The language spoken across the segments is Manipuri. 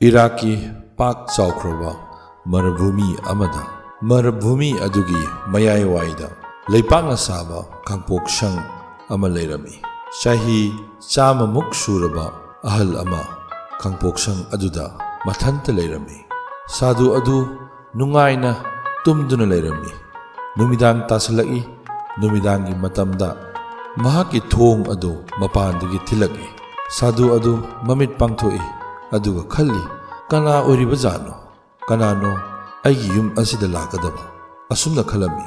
ꯏꯔꯥꯛꯀꯤ ꯄꯥꯛ ꯆꯥꯎꯈ꯭ꯔꯕ ꯃꯔꯚꯨꯃꯤ ꯑꯃꯗ ꯃꯔꯚꯨꯃꯤ ꯑꯗꯨꯒꯤ ꯃꯌꯥꯏꯋꯥꯏꯗ ꯂꯩꯄꯥꯛꯅ ꯁꯥꯕ ꯀꯥꯡꯄꯣꯛꯁꯪ ꯑꯃ ꯂꯩꯔꯝꯃꯤ꯫ ꯆꯍꯤ 100ꯃꯨꯛ ꯁꯨꯔꯕ ꯑꯍꯜ ꯑꯃ ꯀꯥꯡꯄꯣꯛꯁꯪ ꯑꯗꯨꯗ ꯃꯊꯟꯇ ꯂꯩꯔꯝꯃꯤ꯫ ꯁꯥꯗꯨ ꯑꯗꯨ ꯅꯨꯡꯉꯥꯏꯅ ꯇꯨꯝꯗꯨꯅ ꯂꯩꯔꯝꯃꯤ꯫ ꯅꯨꯃꯤꯗꯥꯡ ꯇꯥꯁꯤꯜꯂꯛꯏ꯫ ꯅꯨꯃꯤꯗꯥꯡꯒꯤ ꯃꯇꯝꯗ ꯃꯍꯥꯛꯀꯤ ꯊꯣꯡ ꯑꯗꯨ ꯃꯄꯥꯟꯗꯒꯤ ꯊꯤꯜꯂꯛꯏ꯫ ꯁꯥꯗꯨ ꯑꯗꯨ ꯃꯃꯤꯠ ꯄꯥꯡꯊꯣꯛꯏ ꯑꯗꯨꯒ ꯈꯜꯂꯤ, ꯀꯅꯥ ꯑꯣꯏꯔꯤꯕꯖꯥꯠꯅꯣ? ꯀꯅꯥꯅꯣ ꯑꯩꯒꯤ ꯌꯨꯝ ꯑꯁꯤꯗ ꯂꯥꯛꯀꯗꯕ? ꯑꯁꯨꯝꯅ ꯈꯜꯂꯝꯃꯤ꯫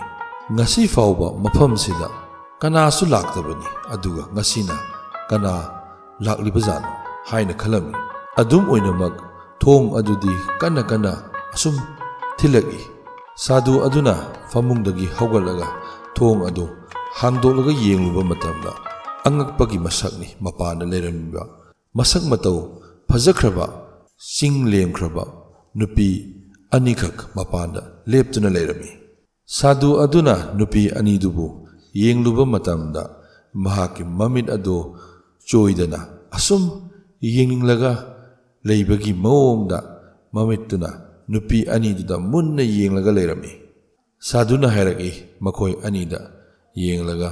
ꯉꯁꯤ ꯐꯥꯎꯕ ꯃꯐꯝꯁꯤꯗ ꯀꯅꯥꯁꯨ ꯂꯥꯛꯇꯕꯅꯤ, ꯑꯗꯨꯒ ꯉꯁꯤꯅ ꯀꯅꯥ ꯂꯥꯛꯂꯤꯕꯖꯥꯠꯅꯣ ꯍꯥꯏꯅ ꯈꯜꯂꯝꯃꯤ꯫ ꯑꯗꯨꯝ ꯑꯣꯏꯅꯃꯛ ꯊꯣꯡ ꯑꯗꯨꯗꯤ ꯀꯟꯅ ꯀꯟꯅ ꯑꯁꯨꯝ ꯊꯤꯜꯂꯛꯏ꯫ ꯁꯥꯗꯨ ꯑꯗꯨꯅ ꯐꯃꯨꯡꯗꯒꯤ ꯍꯧꯒꯠꯂꯒ ꯊꯣꯡ ꯑꯗꯨ ꯍꯥꯡꯗꯣꯛꯂꯒ ꯌꯦꯡꯂꯨꯕ ꯃꯇꯝꯗ ꯑꯉꯛꯄꯒꯤ ꯃꯁꯛꯅꯤ ꯃꯄꯥꯟꯗ ꯂꯩꯔꯝꯃꯤꯕ ꯃꯁꯛ ꯃꯇꯧ ꯐꯖꯈ꯭ꯔꯕ ꯆꯤꯡ ꯂꯦꯝꯈ꯭ꯔꯕ ꯅꯨꯄꯤ ꯑꯅꯤꯈꯛ ꯃꯄꯥꯟꯗ ꯂꯦꯞꯇꯨꯅ ꯂꯩꯔꯝꯃꯤ꯫ ꯁꯥꯗꯨ ꯑꯗꯨꯅ ꯅꯨꯄꯤ ꯑꯅꯤꯗꯨꯕꯨ ꯌꯦꯡꯂꯨꯕ ꯃꯇꯝꯗ ꯃꯍꯥꯛꯀꯤ ꯃꯃꯤꯠ ꯑꯗꯨ ꯆꯣꯏꯗꯅ ꯑꯁꯨꯝ ꯌꯦꯡꯅꯤꯡꯂꯒ ꯂꯩꯕꯒꯤ ꯃꯑꯣꯡꯗ ꯃꯃꯤꯠꯇꯨꯅ ꯅꯨꯄꯤ ꯑꯅꯤꯗꯨꯗ ꯃꯨꯟꯅ ꯌꯦꯡꯂꯒ ꯂꯩꯔꯝꯃꯤ꯫ ꯁꯥꯗꯨꯅ ꯍꯥꯏꯔꯛꯏ ꯃꯈꯣꯏ ꯑꯅꯤꯗ ꯌꯦꯡꯂꯒ,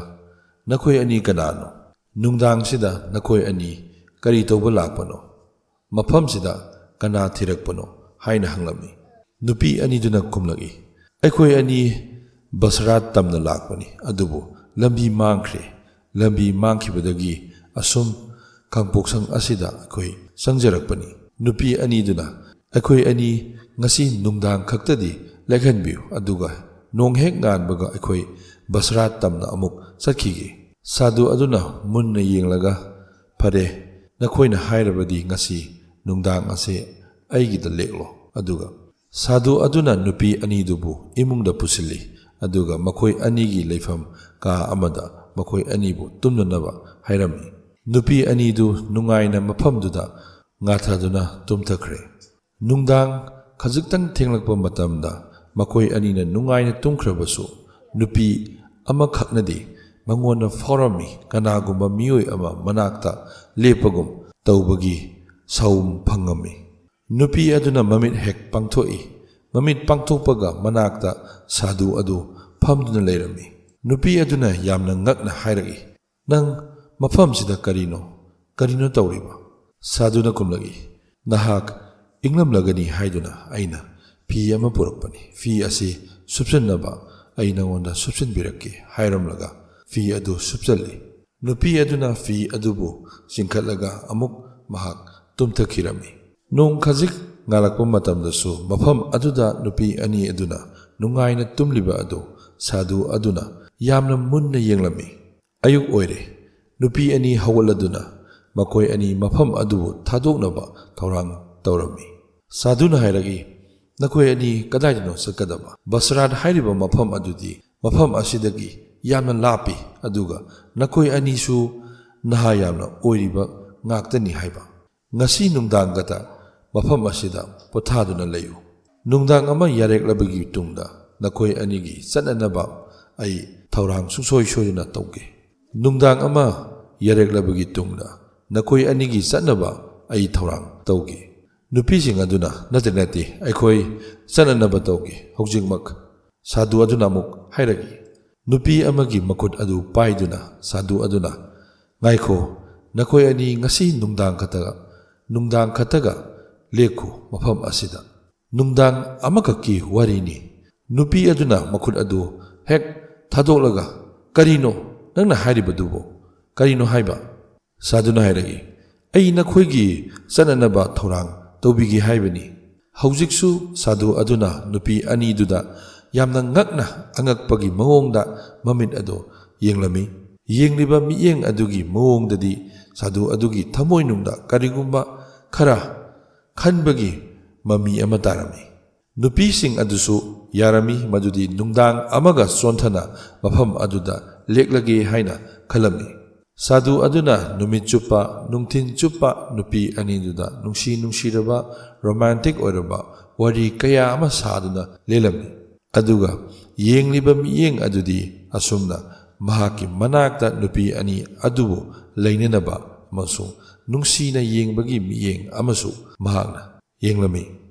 ꯅꯈꯣꯏ ꯑꯅꯤ ꯀꯅꯥꯅꯣ? ꯅꯨꯡꯗꯥꯡꯁꯤꯗ ꯅꯈꯣꯏ ꯑꯅꯤ ꯀꯔꯤ ꯇꯧꯕ ꯂꯥꯛꯄꯅꯣ? ꯃꯐꯝꯁꯤꯗ ꯀꯅꯥ ꯊꯤꯔꯛꯄꯅꯣ ꯍꯥꯏꯅ ꯍꯪꯂꯝꯃꯤ꯫ ꯅꯨꯄꯤ ꯑꯅꯤꯗꯨꯅ ꯈꯨꯝꯂꯛꯏ, ꯑꯩꯈꯣꯏ ꯑꯅꯤ ꯕꯁꯔꯥ ꯇꯝꯅ ꯂꯥꯛꯄꯅꯤ, ꯑꯗꯨꯕꯨ ꯂꯝꯕꯤ ꯃꯥꯡꯈ꯭ꯔꯦ꯫ ꯂꯝꯕꯤ ꯃꯥꯡꯈꯤꯕꯗꯒꯤ ꯑꯁꯨꯝ ꯀꯥꯡꯄꯣꯛꯁꯪ ꯑꯁꯤꯗ ꯑꯩꯈꯣꯏ ꯆꯪꯖꯔꯛꯄꯅꯤ꯫ ꯅꯨꯄꯤ ꯑꯅꯤꯗꯨꯅ, ꯑꯩꯈꯣꯏ ꯑꯅꯤ ꯉꯁꯤ ꯅꯨꯡꯗꯥꯡ ꯈꯛꯇꯗꯤ ꯂꯦꯛꯍꯟꯕꯤꯌꯨ, ꯑꯗꯨꯒ ꯅꯣꯡ ꯍꯦꯛ ꯉꯥꯟꯕꯒ ꯑꯩꯈꯣꯏ ꯕꯁꯔꯥ ꯇꯝꯅ ꯑꯃꯨꯛ ꯆꯠꯈꯤꯒꯦ꯫ ꯁꯥꯗꯨ ꯑꯗꯨꯅ ꯃꯨꯟꯅ ꯌꯦꯡꯂꯒ, ꯐꯔꯦ, ꯅꯈꯣꯏꯅ ꯍꯥꯏꯔꯕꯗꯤ ꯉꯁꯤ ꯅꯨꯡꯗꯥꯡ ꯑꯁꯤ ꯑꯩꯒꯤꯗ ꯂꯦꯛꯂꯣ꯫ ꯑꯗꯨꯒ ꯁꯥꯗꯨ ꯑꯗꯨꯅ ꯅꯨꯄꯤ ꯑꯅꯤꯗꯨꯕු ꯏꯃꯨꯡꯗ ꯄꯨꯁꯤꯜꯂꯤ, ꯑꯗꯨꯒ ꯃꯈꯣꯏ ꯑꯅꯤꯒꯤ ꯂꯩꯐꯝ ꯀꯥ ꯑꯃꯗ ꯃꯈꯣꯏ ꯑꯅꯤꯕꯨ ꯇꯨꯝꯅꯅꯕ ꯍꯥꯏꯔꯝꯃꯤ꯫ ꯅꯨꯄꯤ ꯑꯅꯤꯗꯨ ꯅꯨꯡꯉꯥꯏꯅ ꯃꯐꯝꯗꯨꯗ ꯉꯥꯊꯗꯨꯅ ꯇꯨꯝꯊꯈ꯭ꯔꯦ꯫ ꯅꯨꯡꯗꯥꯡ ꯈꯖꯤꯛꯇꯪ ꯊꯦꯡꯂꯛꯄ ꯃꯇꯝꯗ ꯃꯈꯣꯏ ꯑꯅꯤꯅ ꯅꯨꯡꯉꯥꯏꯅ ꯇꯨꯝꯈ꯭ꯔꯕꯁꯨ ꯅꯨꯄꯤ ꯑꯃꯈꯛꯅꯗꯤ ꯃꯉꯣꯟꯗ ꯐꯥꯎꯔꯝꯃꯤ ꯀꯅꯥꯒꯨꯝꯕ ꯃꯤꯑꯣꯏ ꯑꯃ ꯃꯅꯥꯛꯇ ꯂꯦꯞꯄꯒꯨꯝ ꯇꯧꯕꯒꯤ ꯁꯥꯎꯝ ꯐꯪꯉꯝꯃꯤ꯫ ꯅꯨꯄꯤ ꯑꯗꯨꯅ ꯃꯃꯤꯠ ꯍꯦꯛ ꯄꯥꯡꯊꯣꯛꯏ꯫ ꯃꯃꯤꯠ ꯄꯥꯡꯊꯣꯛꯄꯒ ꯃꯅꯥꯛꯇ ꯁꯥꯗꯨ ꯑꯗꯨ ꯐꯝꯗꯨꯅ ꯂꯩꯔꯝꯃꯤ꯫ ꯅꯨꯄꯤ ꯑꯗꯨꯅ ꯌꯥꯝꯅ ꯉꯛꯅ ꯍꯥꯏꯔꯛꯏ, ꯅꯪ ꯃꯐꯝꯁꯤꯗ ꯀꯔꯤꯅꯣ ꯇꯧꯔꯤꯕ? ꯁꯥꯗꯨꯅ ꯈꯨꯝꯂꯛꯏ, ꯅꯍꯥꯛ ꯏꯪꯂꯝꯂꯒꯅꯤ ꯍꯥꯏꯗꯨꯅ ꯑꯩꯅ ꯐꯤ ꯑꯃ ꯄꯨꯔꯛꯄꯅꯤ꯫ ꯐꯤ ꯑꯁꯤ ꯁꯨꯞꯆꯟꯅꯕ ꯑꯩ ꯅꯉꯣꯟꯗ ꯁꯨꯞꯆꯟꯕꯤꯔꯛꯀꯦ ꯍꯥꯏꯔꯝꯂꯒ ꯐꯤ ꯑꯗꯨ ꯁꯨꯞꯆꯜꯂꯤ꯫ ꯅꯨꯄꯤ ꯑꯗꯨꯅ ꯐꯤ ꯑꯗꯨꯕꯨ ꯆꯤꯡꯈꯠꯂꯒ ꯑꯃꯨꯛ ꯃꯍꯥꯛ ꯇꯨꯝꯊꯈꯤꯔꯝꯃꯤ꯫ ꯅꯣꯡ ꯈꯖꯤꯛ ꯉꯥꯜꯂꯛꯄ ꯃꯇꯝꯗꯁꯨ ꯃꯐꯝ ꯑꯗꯨꯗ ꯅꯨꯄꯤ ꯑꯅꯤ ꯑꯗꯨꯅ ꯅꯨꯡꯉꯥꯏꯅ ꯇꯨꯝꯂꯤꯕ ꯑꯗꯨ ꯁꯥꯗꯨ ꯑꯗꯨꯅ ꯌꯥꯝꯅ ꯃꯨꯟꯅ ꯌꯦꯡꯂꯝꯃꯤ꯫ ꯑꯌꯨꯛ ꯑꯣꯏꯔꯦ꯫ ꯅꯨꯄꯤ ꯑꯅꯤ ꯍꯧꯒꯠꯂꯗꯨꯅ ꯃꯈꯣꯏ ꯑꯅꯤ ꯃꯐꯝ ꯑꯗꯨꯕꯨ ꯊꯥꯗꯣꯛꯅꯕ ꯊꯧꯔꯥꯡ ꯇꯧꯔꯝꯃꯤ꯫ ꯁꯥꯗꯨꯅ ꯍꯥꯏꯔꯛꯏ, ꯅꯈꯣꯏ ꯑꯅꯤ ꯀꯗꯥꯏꯗꯅꯣ ꯆꯠꯀꯗꯕ? ꯕꯁꯔꯥꯠ ꯍꯥꯏꯔꯤꯕ ꯃꯐꯝ ꯑꯗꯨꯗꯤ ꯃꯐꯝ ꯑꯁꯤꯗꯒꯤ ꯌꯥꯝꯅ ꯂꯥꯞꯄꯤ, ꯑꯗꯨꯒ ꯅꯈꯣꯏ ꯑꯅꯤꯁꯨ ꯅꯍꯥ ꯌꯥꯝꯅ ꯑꯣꯏꯔꯤꯕ ꯉꯥꯛꯇꯅꯤ ꯍꯥꯏꯕ꯫ ꯉꯁꯤ ꯅꯨꯡꯗꯥꯡꯒꯗ ꯃꯐꯝ ꯑꯁꯤꯗ ꯄꯣꯊꯥꯗꯨꯅ ꯂꯩꯌꯨ꯫ ꯅꯨꯡꯗꯥꯡ ꯑꯃ ꯌꯥꯔꯦꯛꯂꯕꯒꯤ ꯇꯨꯡꯗ ꯅꯈꯣꯏ ꯑꯅꯤꯒꯤ ꯆꯠꯅꯅꯕ ꯑꯩ ꯊꯧꯔꯥꯡ ꯁꯨꯡꯁꯣꯏ ꯁꯣꯏꯗꯅ ꯇꯧꯒꯦ꯫ ꯅꯨꯡꯗꯥꯡ ꯑꯃ ꯌꯥꯔꯦꯛꯂꯕꯒꯤ ꯇꯨꯡꯗ ꯅꯈꯣꯏ ꯑꯅꯤꯒꯤ ꯆꯠꯅꯕ ꯑꯩ ꯊꯧꯔꯥꯡ ꯇꯧꯒꯦ꯫ ꯅꯨꯄꯤꯁꯤꯡ ꯑꯗꯨꯅ, ꯅꯠꯇꯦ, ꯑꯩꯈꯣꯏ ꯆꯠꯅꯅꯕ ꯇꯧꯒꯦ ꯍꯧꯖꯤꯛꯃꯛ꯫ ꯁꯥꯗꯨ ꯑꯗꯨꯅ ꯑꯃꯨꯛ ꯍꯥꯏꯔꯛꯏ꯫ ꯅꯨꯄꯤ ꯑꯃꯒꯤ ꯃꯈꯨꯠ ꯑꯗꯨ ꯄꯥꯏꯗꯨꯅ ꯁꯥꯗꯨ ꯑꯗꯨꯅ, ꯉꯥꯏꯈꯣ, ꯅꯈꯣꯏ ꯑꯅꯤ ꯉꯁꯤ ꯅꯨꯡꯗꯥꯡ ꯈꯛꯇꯒ ꯂꯦꯛꯈꯨ ꯃꯐꯝ ꯑꯁꯤꯗ꯫ ꯅꯨꯡꯗꯥꯡ ꯑꯃꯈꯛꯀꯤ ꯋꯥꯔꯤꯅꯤ꯫ ꯅꯨꯄꯤ ꯑꯗꯨꯅ ꯃꯈꯨꯠ ꯑꯗꯨ ꯍꯦꯛ ꯊꯥꯗꯣꯛꯂꯒ, ꯀꯔꯤꯅꯣ ꯅꯪꯅ ꯍꯥꯏꯔꯤꯕꯗꯨꯕꯨ? ꯀꯔꯤꯅꯣ ꯍꯥꯏꯕ? ꯁꯥꯗꯨꯅ ꯍꯥꯏꯔꯛꯏ, ꯑꯩ ꯅꯈꯣꯏꯒꯤ ꯆꯠꯅꯅꯕ ꯊꯧꯔꯥꯡ ꯇꯧꯕꯤꯒꯦ ꯍꯥꯏꯕꯅꯤ꯫ ꯍꯧꯖꯤꯛꯁꯨ ꯁꯥꯗꯨ ꯑꯗꯨꯅ ꯅꯨꯄꯤ ꯑꯅꯤꯗꯨꯗ ꯌꯥꯝꯅ ꯉꯛꯅ ꯑꯉꯛꯄꯒꯤ ꯃꯑꯣꯡꯗ ꯃꯃꯤꯠ ꯑꯗꯨ ꯌꯦꯡꯂꯝꯃꯤ꯫ ꯌꯦꯡꯂꯤꯕ ꯃꯤꯠꯌꯦꯡ ꯑꯗꯨꯒꯤ ꯃꯑꯣꯡꯗꯗꯤ ꯁꯥꯗꯨ ꯑꯗꯨꯒꯤ ꯊꯃꯣꯏꯅꯨꯡꯗ ꯀꯔꯤꯒꯨꯝꯕ ꯈꯔ ꯈꯟꯕꯒꯤ ꯃꯃꯤ ꯑꯃ ꯇꯥꯔꯝꯃꯤ꯫ ꯅꯨꯄꯤꯁꯤꯡ ꯑꯗꯨꯁꯨ ꯌꯥꯔꯝꯃꯤ ꯃꯗꯨꯗꯤ ꯅꯨꯡꯗꯥꯡ ꯑꯃꯒ ꯆꯣꯟꯊꯅ ꯃꯐꯝ ꯑꯗꯨꯗ ꯂꯦꯛꯂꯒꯦ ꯍꯥꯏꯅ ꯈꯜꯂꯝꯃꯤ꯫ ꯁꯥꯗꯨ ꯑꯗꯨꯅ ꯅꯨꯃꯤꯠ ꯆꯨꯞꯄ ꯅꯨꯡꯊꯤꯟ ꯆꯨꯞꯄ ꯅꯨꯄꯤ ꯑꯅꯤꯗꯨꯗ ꯅꯨꯡꯁꯤꯔꯕ ꯔꯣꯃꯥꯟꯇꯤꯛ ꯑꯣꯏꯔꯕ ꯋꯥꯔꯤ ꯀꯌꯥ ꯑꯃ ꯁꯥꯗꯨꯅ ꯂꯦꯜꯂꯝꯃꯤ꯫ ꯑꯗꯨꯒ ꯌꯦꯡꯂꯤꯕ ꯃꯤꯠꯌꯦꯡ ꯑꯗꯨꯗꯤ ꯑꯁꯨꯝꯅ ꯃꯍꯥꯛꯀꯤ ꯃꯅꯥꯛꯇ ꯅꯨꯄꯤ ꯑꯅꯤ ꯑꯗꯨꯕꯨ ꯂꯩꯅꯅꯕ ꯑꯃꯁꯨꯡ ꯅꯨꯡꯁꯤꯅ ꯌꯦꯡꯕꯒꯤ ꯃꯤꯠꯌꯦꯡ ꯑꯃꯁꯨ ꯃꯍꯥꯛꯅ ꯌꯦꯡꯂꯝꯃꯤ꯫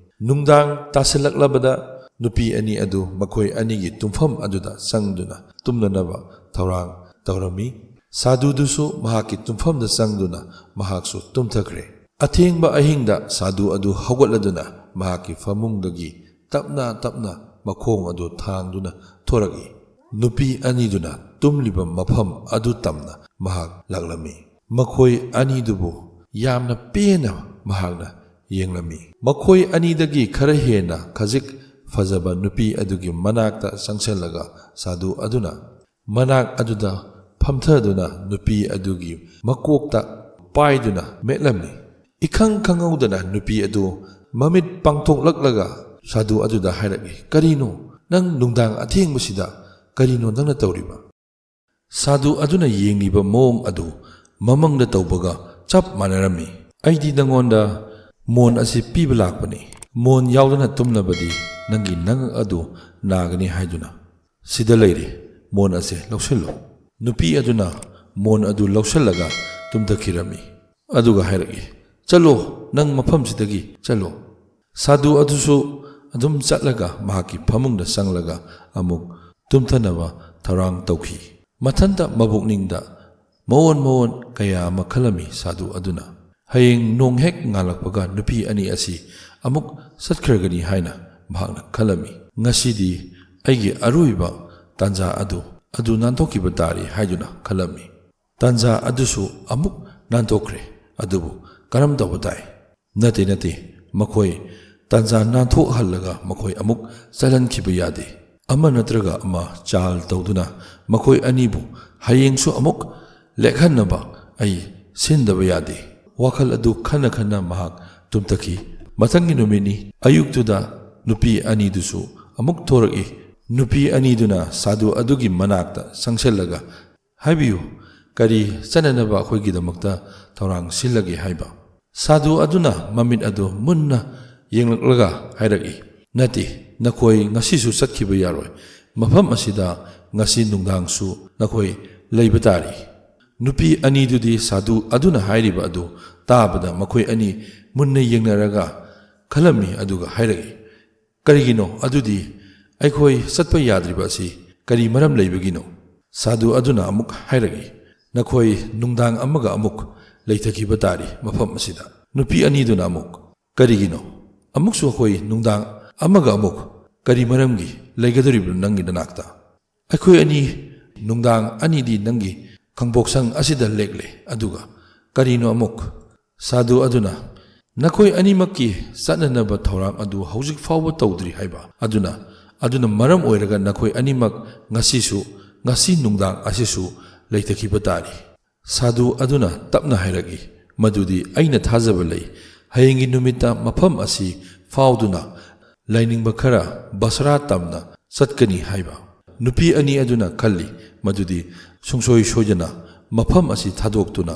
ꯅꯨꯡꯗꯥꯡ ꯇꯥꯁꯤꯜꯂꯛꯂꯕꯗ ꯅꯨꯄꯤ ꯑꯅꯤ ꯑꯗꯨ ꯃꯈꯣꯏ ꯑꯅꯤꯒꯤ ꯇꯨꯝꯐꯝ ꯑꯗꯨꯗ ꯆꯪꯗꯨꯅ ꯇꯨꯝꯅꯅꯕ ꯊꯧꯔꯥꯡ ꯇꯧꯔꯝꯃꯤ꯫ ꯁꯥꯗꯨꯗꯨꯁꯨ ꯃꯍꯥꯛꯀꯤ ꯇꯨꯝꯐꯝꯗ ꯆꯪꯗꯨꯅ ꯃꯍꯥꯛꯁꯨ ꯇꯨꯝꯊꯈ꯭ꯔꯦ꯫ ꯑꯊꯦꯡꯕ ꯑꯍꯤꯡꯗ ꯁꯥꯗꯨ ꯑꯗꯨ ꯍꯧꯒꯠꯂꯗꯨꯅ ꯃꯍꯥꯛꯀꯤ ꯐꯃꯨꯡꯗꯒꯤ ꯇꯞꯅ ꯇꯞꯅ ꯃꯈꯣꯡ ꯑꯗꯨ ꯊꯥꯡꯗꯨꯅ ꯊꯣꯔꯛꯏ꯫ ꯅꯨꯄꯤ ꯑꯅꯤꯗꯨꯅ ꯇꯨꯝꯂꯤꯕ ꯃꯐꯝ ꯑꯗꯨ ꯇꯝꯅ ꯃꯍꯥꯛ ꯂꯥꯛꯂꯝꯃꯤ꯫ ꯃꯈꯣꯏ ꯑꯅꯤꯗꯨꯕꯨ ꯌꯥꯝꯅ ꯄꯦꯟꯅ ꯃꯍꯥꯛꯅ ꯌꯦꯡꯂꯝꯃꯤ꯫ ꯃꯈꯣꯏ ꯑꯅꯤꯗꯒꯤ ꯈꯔ ꯍꯦꯟꯅ ꯈꯖꯤꯛ ꯐꯖꯕ ꯅꯨꯄꯤ ꯑꯗꯨꯒꯤ ꯃꯅꯥꯛꯇ ꯆꯪꯁꯤꯜꯂꯒ ꯁꯥꯗꯨ ꯑꯗꯨꯅ ꯃꯅꯥꯛ ꯑꯗꯨꯗ ꯐꯝꯊꯗꯨꯅ ꯅꯨꯄꯤ ꯑꯗꯨꯒꯤ ꯃꯀꯣꯛꯇ パイꯗꯨꯅ ꯃꯦꯠꯂꯝꯃꯤ꯫ ꯏꯈꯪ ꯈꯪꯍꯧꯗꯅ ꯅꯨꯄꯤ ꯑꯗꯨ ꯃꯃꯤꯠ ꯄꯥꯡꯊꯣꯛꯂꯛꯂꯒ ꯁꯥꯗꯨ ꯑꯗꯨꯗ ꯍꯥꯏꯔꯛꯏ, "ꯀꯔꯤꯅꯣ? ꯅꯪ ꯅꯨꯡꯗꯥꯡ ꯑꯊꯦꯡꯕꯁꯤꯗ ꯀꯔꯤꯅꯣ ꯅꯪꯅ ꯇꯧꯔꯤꯕ?" ꯁꯥꯗꯨ ꯑꯗꯨꯅ ꯌꯦꯡꯂꯤꯕ ꯃꯑꯣꯡ ꯑꯗꯨ ꯃꯃꯪꯗ ꯇꯧꯕꯒ ꯆꯞ ꯃꯥꯟꯅꯔꯝꯃꯤ꯫ "ꯑꯩꯗꯤ ꯅꯉꯣꯟꯗ ꯃꯣꯟ ꯑꯁꯤ ꯄꯤꯕ ꯂꯥꯛꯄꯅꯤ꯫ ꯃꯣꯟ ꯌꯥꯎꯗꯅ ꯇꯨꯝꯂꯕꯗꯤ ꯅꯪꯒꯤ ꯅꯉꯛ ꯑꯗꯨ ꯅꯥꯒꯅꯤ ꯍꯥꯏꯗꯨꯅ ꯁꯤꯗ ꯂꯩꯔꯦ, ꯃꯣꯟ ꯑꯁꯤ ꯂꯧꯁꯤꯜꯂꯨ." ꯅꯨꯄꯤ ꯑꯗꯨꯅ ꯃꯣꯟ ꯑꯗꯨ ꯂꯧꯁꯤꯜꯂꯒ ꯇꯨꯝꯊꯈꯤꯔꯝꯃꯤ꯫ ꯑꯗꯨꯒ ꯍꯥꯏꯔꯛꯏ, "ꯆꯠꯂꯣ, ꯅꯪ ꯃꯐꯝꯁꯤꯗꯒꯤ ꯆꯠꯂꯣ." ꯁꯥꯗꯨ ꯑꯗꯨꯁꯨ ꯑꯗꯨꯝ ꯆꯠꯂꯒ ꯃꯍꯥꯛꯀꯤ ꯐꯃꯨꯡꯗ ꯆꯪꯂꯒ ꯑꯃꯨꯛ ꯇꯨꯝꯊꯅꯕ ꯊꯧꯔꯥꯡ ꯇꯧꯈꯤ꯫ ꯃꯊꯟꯇ ꯃꯕꯨꯛꯅꯤꯡꯗ ꯃꯑꯣꯟ ꯀꯌꯥ ꯑꯃ ꯈꯜꯂꯝꯃꯤ ꯁꯥꯗꯨ ꯑꯗꯨꯅ꯫ ꯍꯌꯦꯡ ꯅꯣꯡ ꯍꯦꯛ ꯉꯥꯜꯂꯛꯄꯒ ꯅꯨꯄꯤ ꯑꯅꯤ ꯑꯁꯤ ꯑꯃꯨꯛ ꯆꯠꯈ꯭ꯔꯒꯅꯤ ꯍꯥꯏꯅ ꯃꯍꯥꯛꯅ ꯈꯜꯂꯝꯃꯤ꯫ ꯉꯁꯤꯗꯤ ꯑꯩꯒꯤ ꯑꯔꯣꯏꯕ ꯇꯥꯟꯖꯥ ꯑꯗꯨ ꯅꯥꯟꯊꯣꯛꯈꯤꯕ ꯇꯥꯔꯤ ꯍꯥꯏꯗꯨꯅ ꯈꯜꯂꯝꯃꯤ꯫ ꯇꯥꯟꯖꯥ ꯑꯗꯨꯁꯨ ꯑꯃꯨꯛ ꯅꯥꯟꯊꯣꯛꯈ꯭ꯔꯦ꯫ ꯑꯗꯨꯕꯨ ꯀꯔꯝ ꯇꯧꯕ ꯇꯥꯏ? ꯅꯠꯇꯦ, ꯃꯈꯣꯏ ꯇꯥꯟꯖꯥ ꯅꯥꯟꯊꯣꯛꯍꯜꯂꯒ ꯃꯈꯣꯏ ꯑꯃꯨꯛ ꯆꯠꯍꯟꯈꯤꯕ ꯌꯥꯗꯦ꯫ ꯑꯃ ꯅꯠꯇ꯭ꯔꯒ ꯑꯃ ꯆꯥꯜ ꯇꯧꯗꯨꯅ ꯃꯈꯣꯏ ꯑꯅꯤꯕꯨ ꯍꯌꯦꯡꯁꯨ ꯑꯃꯨꯛ ꯂꯦꯛꯍꯟꯅꯕ ꯑꯩ ꯁꯤꯟꯗꯕ ꯌꯥꯗꯦ꯫ ꯋꯥꯈꯜ ꯑꯗꯨ ꯈꯟꯅ ꯃꯍꯥꯛ ꯇꯨꯝꯊꯈꯤ꯫ ꯃꯊꯪꯒꯤ ꯅꯨꯃꯤꯠꯅꯤ꯫ ꯑꯌꯨꯛꯇꯨꯗ ꯅꯨꯄꯤ ꯑꯅꯤꯗꯨꯁꯨ ꯑꯃꯨꯛ ꯊꯣꯔꯛꯏ꯫ ꯅꯨꯄꯤ ꯑꯅꯤꯗꯨꯅ ꯁꯥꯗꯨ ꯑꯗꯨꯒꯤ ꯃꯅꯥꯛꯇ ꯆꯪꯁꯤꯜꯂꯒ, "ꯍꯥꯏꯕꯤꯌꯨ, ꯀꯔꯤ ꯆꯠꯅꯅꯕ ꯑꯩꯈꯣꯏꯒꯤꯗꯃꯛꯇ ꯊꯧꯔꯥꯡ ꯁꯤꯜꯂꯒꯦ ꯍꯥꯏꯕ?" ꯁꯥꯗꯨ ꯑꯗꯨꯅ ꯃꯃꯤꯠ ꯑꯗꯨ ꯃꯨꯟꯅ ꯌꯦꯡꯂꯛꯂꯒ ꯍꯥꯏꯔꯛꯏ, "ꯅꯠꯇꯦ, ꯅꯈꯣꯏ ꯉꯁꯤꯁꯨ ꯆꯠꯈꯤꯕ ꯌꯥꯔꯣꯏ꯫ ꯃꯐꯝ ꯑꯁꯤꯗ ꯉꯁꯤ ꯅꯨꯡꯗꯥꯡꯁꯨ ꯅꯈꯣꯏ ꯂꯩꯕ ꯇꯥꯔꯤ." ꯅꯨꯄꯤ ꯑꯅꯤꯗꯨꯗꯤ ꯁꯥꯗꯨ ꯑꯗꯨꯅ ꯍꯥꯏꯔꯤꯕ ꯑꯗꯨ ꯇꯥꯕꯗ ꯃꯈꯣꯏ ꯑꯅꯤ ꯃꯨꯟꯅ ꯌꯦꯡꯅꯔꯒ ꯈꯜꯂꯝꯃꯤ꯫ ꯑꯗꯨꯒ ꯍꯥꯏꯔꯛꯏ, "ꯀꯔꯤꯒꯤꯅꯣ ꯑꯗꯨꯗꯤ ꯑꯩꯈꯣꯏ ꯆꯠꯄ ꯌꯥꯗ꯭ꯔꯤꯕ ꯑꯁꯤ ꯀꯔꯤ ꯃꯔꯝ ꯂꯩꯕꯒꯤꯅꯣ?" ꯁꯥꯗꯨ ꯑꯗꯨꯅ ꯑꯃꯨꯛ ꯍꯥꯏꯔꯛꯏ, "ꯅꯈꯣꯏ ꯅꯨꯡꯗꯥꯡ ꯑꯃꯒ ꯑꯃꯨꯛ ꯂꯩꯊꯈꯤꯕ ꯇꯥꯔꯤ ꯃꯐꯝ ꯑꯁꯤꯗ." ꯅꯨꯄꯤ ꯑꯅꯤꯗꯨꯅ ꯑꯃꯨꯛ, "ꯀꯔꯤꯒꯤꯅꯣ? ꯑꯃꯨꯛꯁꯨ ꯑꯩꯈꯣই ꯅꯨꯡꯗꯥꯡ ꯑꯃꯒ ꯑꯃꯨꯛ ꯀꯔꯤ ꯃꯔꯝꯒꯤ ꯂꯩꯒꯗꯧꯔꯤꯕꯅꯣ ꯅꯪꯒꯤ ꯅꯅꯥꯛꯇ? ꯑꯩꯈꯣꯏ ꯑꯅꯤ ꯅꯨꯡꯗꯥꯡ ꯑꯅꯤꯗꯤ ꯅꯪꯒꯤ ꯈꯪꯕꯣꯛꯁꯪ ꯑꯁꯤꯗ ꯂꯦꯛꯂꯦ, ꯑꯗꯨꯒ ꯀꯔꯤꯅꯣ ꯑꯃꯨꯛ?" ꯁꯥꯗꯨ ꯑꯗꯨꯅ, "ꯅꯈꯣꯏ ꯑꯅꯤꯃꯛꯀꯤ ꯆꯠꯅꯅꯕ ꯊꯧꯔꯥꯡ ꯑꯗꯨ ꯍꯧꯖꯤꯛ ꯐꯥꯎꯕ ꯇꯧꯗ꯭ꯔꯤ ꯍꯥꯏꯕ ꯑꯗꯨꯅ ꯃꯔꯝ ꯑꯣꯏꯔꯒ ꯅꯈꯣꯏ ꯑꯅꯤꯃꯛ ꯉꯁꯤ ꯅꯨꯡꯗꯥꯡ ꯑꯁꯤꯁꯨ ꯂꯩꯊꯈꯤꯕ ꯇꯥꯔꯤ." ꯁꯥꯗꯨ ꯑꯗꯨꯅ ꯇꯞꯅ ꯍꯥꯏꯔꯛꯏ, "ꯃꯗꯨꯗꯤ ꯑꯩꯅ ꯊꯥꯖꯕ ꯂꯩ꯫ ꯍꯌꯦꯡꯒꯤ ꯅꯨꯃꯤꯠꯇ ꯃꯐꯝ ꯑꯁꯤ ꯐꯥꯎꯗꯨꯅ ꯂꯥꯏꯅꯤꯡꯕ ꯈꯔ ꯕꯁꯔꯥ ꯇꯝꯅ ꯆꯠꯀꯅꯤ ꯍꯥꯏꯕ." ꯅꯨꯄꯤ ꯑꯅꯤ ꯑꯗꯨꯅ ꯈꯜꯂꯤ ꯃꯗꯨꯗꯤ ꯁꯨꯡꯁꯣꯏ ꯁꯣꯏꯗꯅ ꯃꯐꯝ ꯑꯁꯤ ꯊꯥꯗꯣꯛꯇꯨꯅ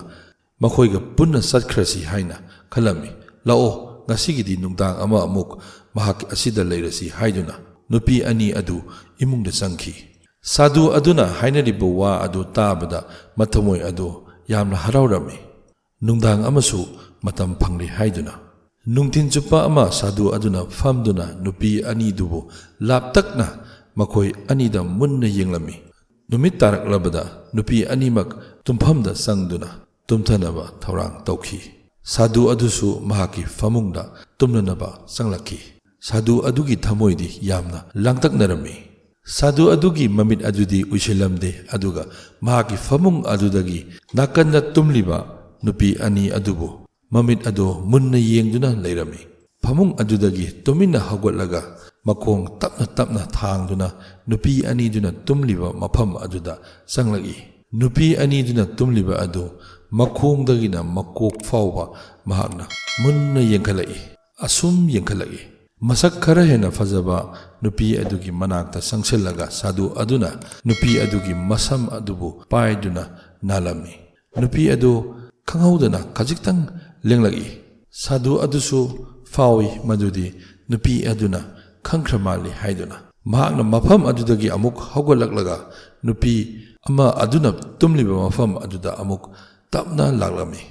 ꯃꯈꯣꯏꯒ ꯄꯨꯟꯅ ꯆꯠꯈ꯭ꯔꯁꯤ ꯍꯥꯏꯅ ꯈꯜꯂꯝꯃꯤ꯫ "ꯂꯥꯛꯑꯣ, ꯉꯁꯤꯒꯤꯗꯤ ꯅꯨꯡꯗꯥꯡ ꯑꯃ ꯑꯃꯨꯛ ꯃꯍꯥꯛ ꯑꯁꯤꯗ ꯂꯩꯔꯁꯤ" ꯍꯥꯏꯗꯨꯅ ꯅꯨꯄꯤ ꯑꯅꯤ ꯑꯗꯨ ꯏꯃꯨꯡꯗ ꯆꯪꯈꯤ꯫ ꯁꯥꯗꯨ ꯑꯗꯨꯅ ꯍꯥꯏꯅꯔꯤꯕ ꯋꯥ ꯑꯗꯨ ꯇꯥꯕꯗ ꯃꯊꯃꯣꯏ ꯑꯗꯨ ꯌꯥꯝꯅ ꯍꯔꯥꯎꯔꯝꯃꯤ꯫ ꯅꯨꯡꯗꯥꯡ ꯑꯃꯁꯨ ꯃꯇꯝ ꯐꯪꯂꯦ ꯍꯥꯏꯗꯨꯅ ꯅꯨꯡꯊꯤꯟ ꯆꯨꯞꯄ ꯑꯃ ꯁꯥꯗꯨ ꯑꯗꯨꯅ ꯐꯝꯗꯨꯅ ꯅꯨꯄꯤ ꯑꯅꯤꯗꯨꯕꯨ ꯂꯥꯞꯇꯛꯅ ꯃꯈꯣꯏ ꯑꯅꯤꯗ ꯃꯨꯟꯅ ꯌꯦꯡꯂꯝꯃꯤ꯫ ꯅꯨꯃꯤꯠ ꯇꯥꯔꯛꯂꯕꯗ ꯅꯨꯄꯤ ꯑꯅꯤꯃꯛ ꯇꯨꯝꯐꯝꯗ ꯆꯪꯗꯨꯅ ꯇꯨꯝꯊꯅꯕ ꯊꯧꯔꯥꯡ ꯇꯧꯈꯤ꯫ ꯁꯥꯗꯨ ꯑꯗꯨꯁꯨ ꯃꯍꯥꯛꯀꯤ ꯐꯃꯨꯡꯗ ꯇꯨꯝꯅꯅꯕ ꯆꯪꯂꯛꯈꯤ꯫ ꯁꯥꯗꯨ ꯑꯗꯨꯒꯤ ꯊꯃꯣꯏꯗꯤ ꯌꯥꯝꯅ ꯂꯥꯡꯇꯛꯅꯔꯝꯃꯤ꯫ ꯁꯥꯗꯨ ꯑꯗꯨꯒꯤ ꯃꯃꯤꯠ ꯑꯗꯨꯗꯤ ꯎꯏꯁꯤꯜꯂꯝꯗꯦ, ꯑꯗꯨꯒ ꯃꯍꯥꯛꯀꯤ ꯐꯃꯨꯡ ꯑꯗꯨꯗꯒꯤ ꯅꯥꯀꯟꯗ ꯇꯨꯝꯂꯤꯕ ꯅꯨꯄꯤ ꯑꯅꯤ ꯑꯗꯨꯕꯨ ꯃꯃꯤꯠ ꯑꯗꯨ ꯃꯨꯟꯅ ꯌꯦꯡꯗꯨꯅ ꯂꯩꯔꯝꯃꯤ꯫ ꯐꯃꯨꯡ ꯑꯗꯨꯗꯒꯤ ꯇꯨꯃꯤꯟꯅ ꯍꯧꯒꯠꯂꯒ ꯃꯈꯣꯡ ꯇꯞꯅ ꯊꯥꯡꯗꯨꯅ ꯅꯨꯄꯤ ꯑꯅꯤꯗꯨꯅ ꯇꯨꯝꯂꯤꯕ ꯃꯐꯝ ꯑꯗꯨꯗ ꯆꯪꯂꯛꯏ꯫ ꯅꯨꯄꯤ ꯑꯅꯤꯗꯨꯅ ꯇꯨꯝꯂꯤꯕ ꯑꯗꯨ ꯃꯈꯣꯡꯗꯒꯤꯅ ꯃꯀꯣꯛ ꯐꯥꯎꯕ ꯃꯍꯥꯛꯅ ꯃꯨꯟꯅ ꯌꯦꯡꯈꯠꯂꯛꯏ꯫ ꯑꯁꯨꯝ ꯌꯦꯡꯈꯠꯂꯛꯏ, ꯃꯁꯛ ꯈꯔ ꯍꯦꯟꯅ ꯐꯖꯕ ꯅꯨꯄꯤ ꯑꯗꯨꯒꯤ ꯃꯅꯥꯛꯇ ꯆꯪꯁꯤꯜꯂꯒ ꯁꯥꯗꯨ ꯑꯗꯨꯅ ꯅꯨꯄꯤ ꯑꯗꯨꯒꯤ ꯃꯁꯝ ꯑꯗꯨꯕꯨ ꯄꯥꯏꯗꯨꯅ ꯅꯥꯜꯂꯝꯃꯤ꯫ ꯅꯨꯄꯤ ꯑꯗꯨ ꯈꯪꯍꯧꯗꯅ ꯈꯖꯤꯛꯇꯪ ꯂꯦꯡꯂꯛꯏ꯫ ꯁꯥꯗꯨ ꯑꯗꯨꯁꯨ ꯐꯥꯎꯏ ꯃꯗꯨꯗꯤ ꯅꯨꯄꯤ ꯑꯗꯨꯅ ꯈꯪꯈ꯭ꯔ ꯃꯥꯜꯂꯤ ꯍꯥꯏꯗꯨꯅ ꯃꯍꯥꯛꯅ ꯃꯐꯝ ꯑꯗꯨꯗꯒꯤ ꯑꯃꯨꯛ ꯍꯧꯒꯠꯂꯛꯂꯒ ꯅꯨꯄꯤ ꯑꯃ ꯑꯗꯨꯅ ꯇꯨꯝꯂꯤꯕ ꯃꯐꯝ ꯑꯗꯨꯗ ꯑꯃꯨꯛ ꯇꯞꯅ ꯂꯥꯛꯂꯝꯃꯤ꯫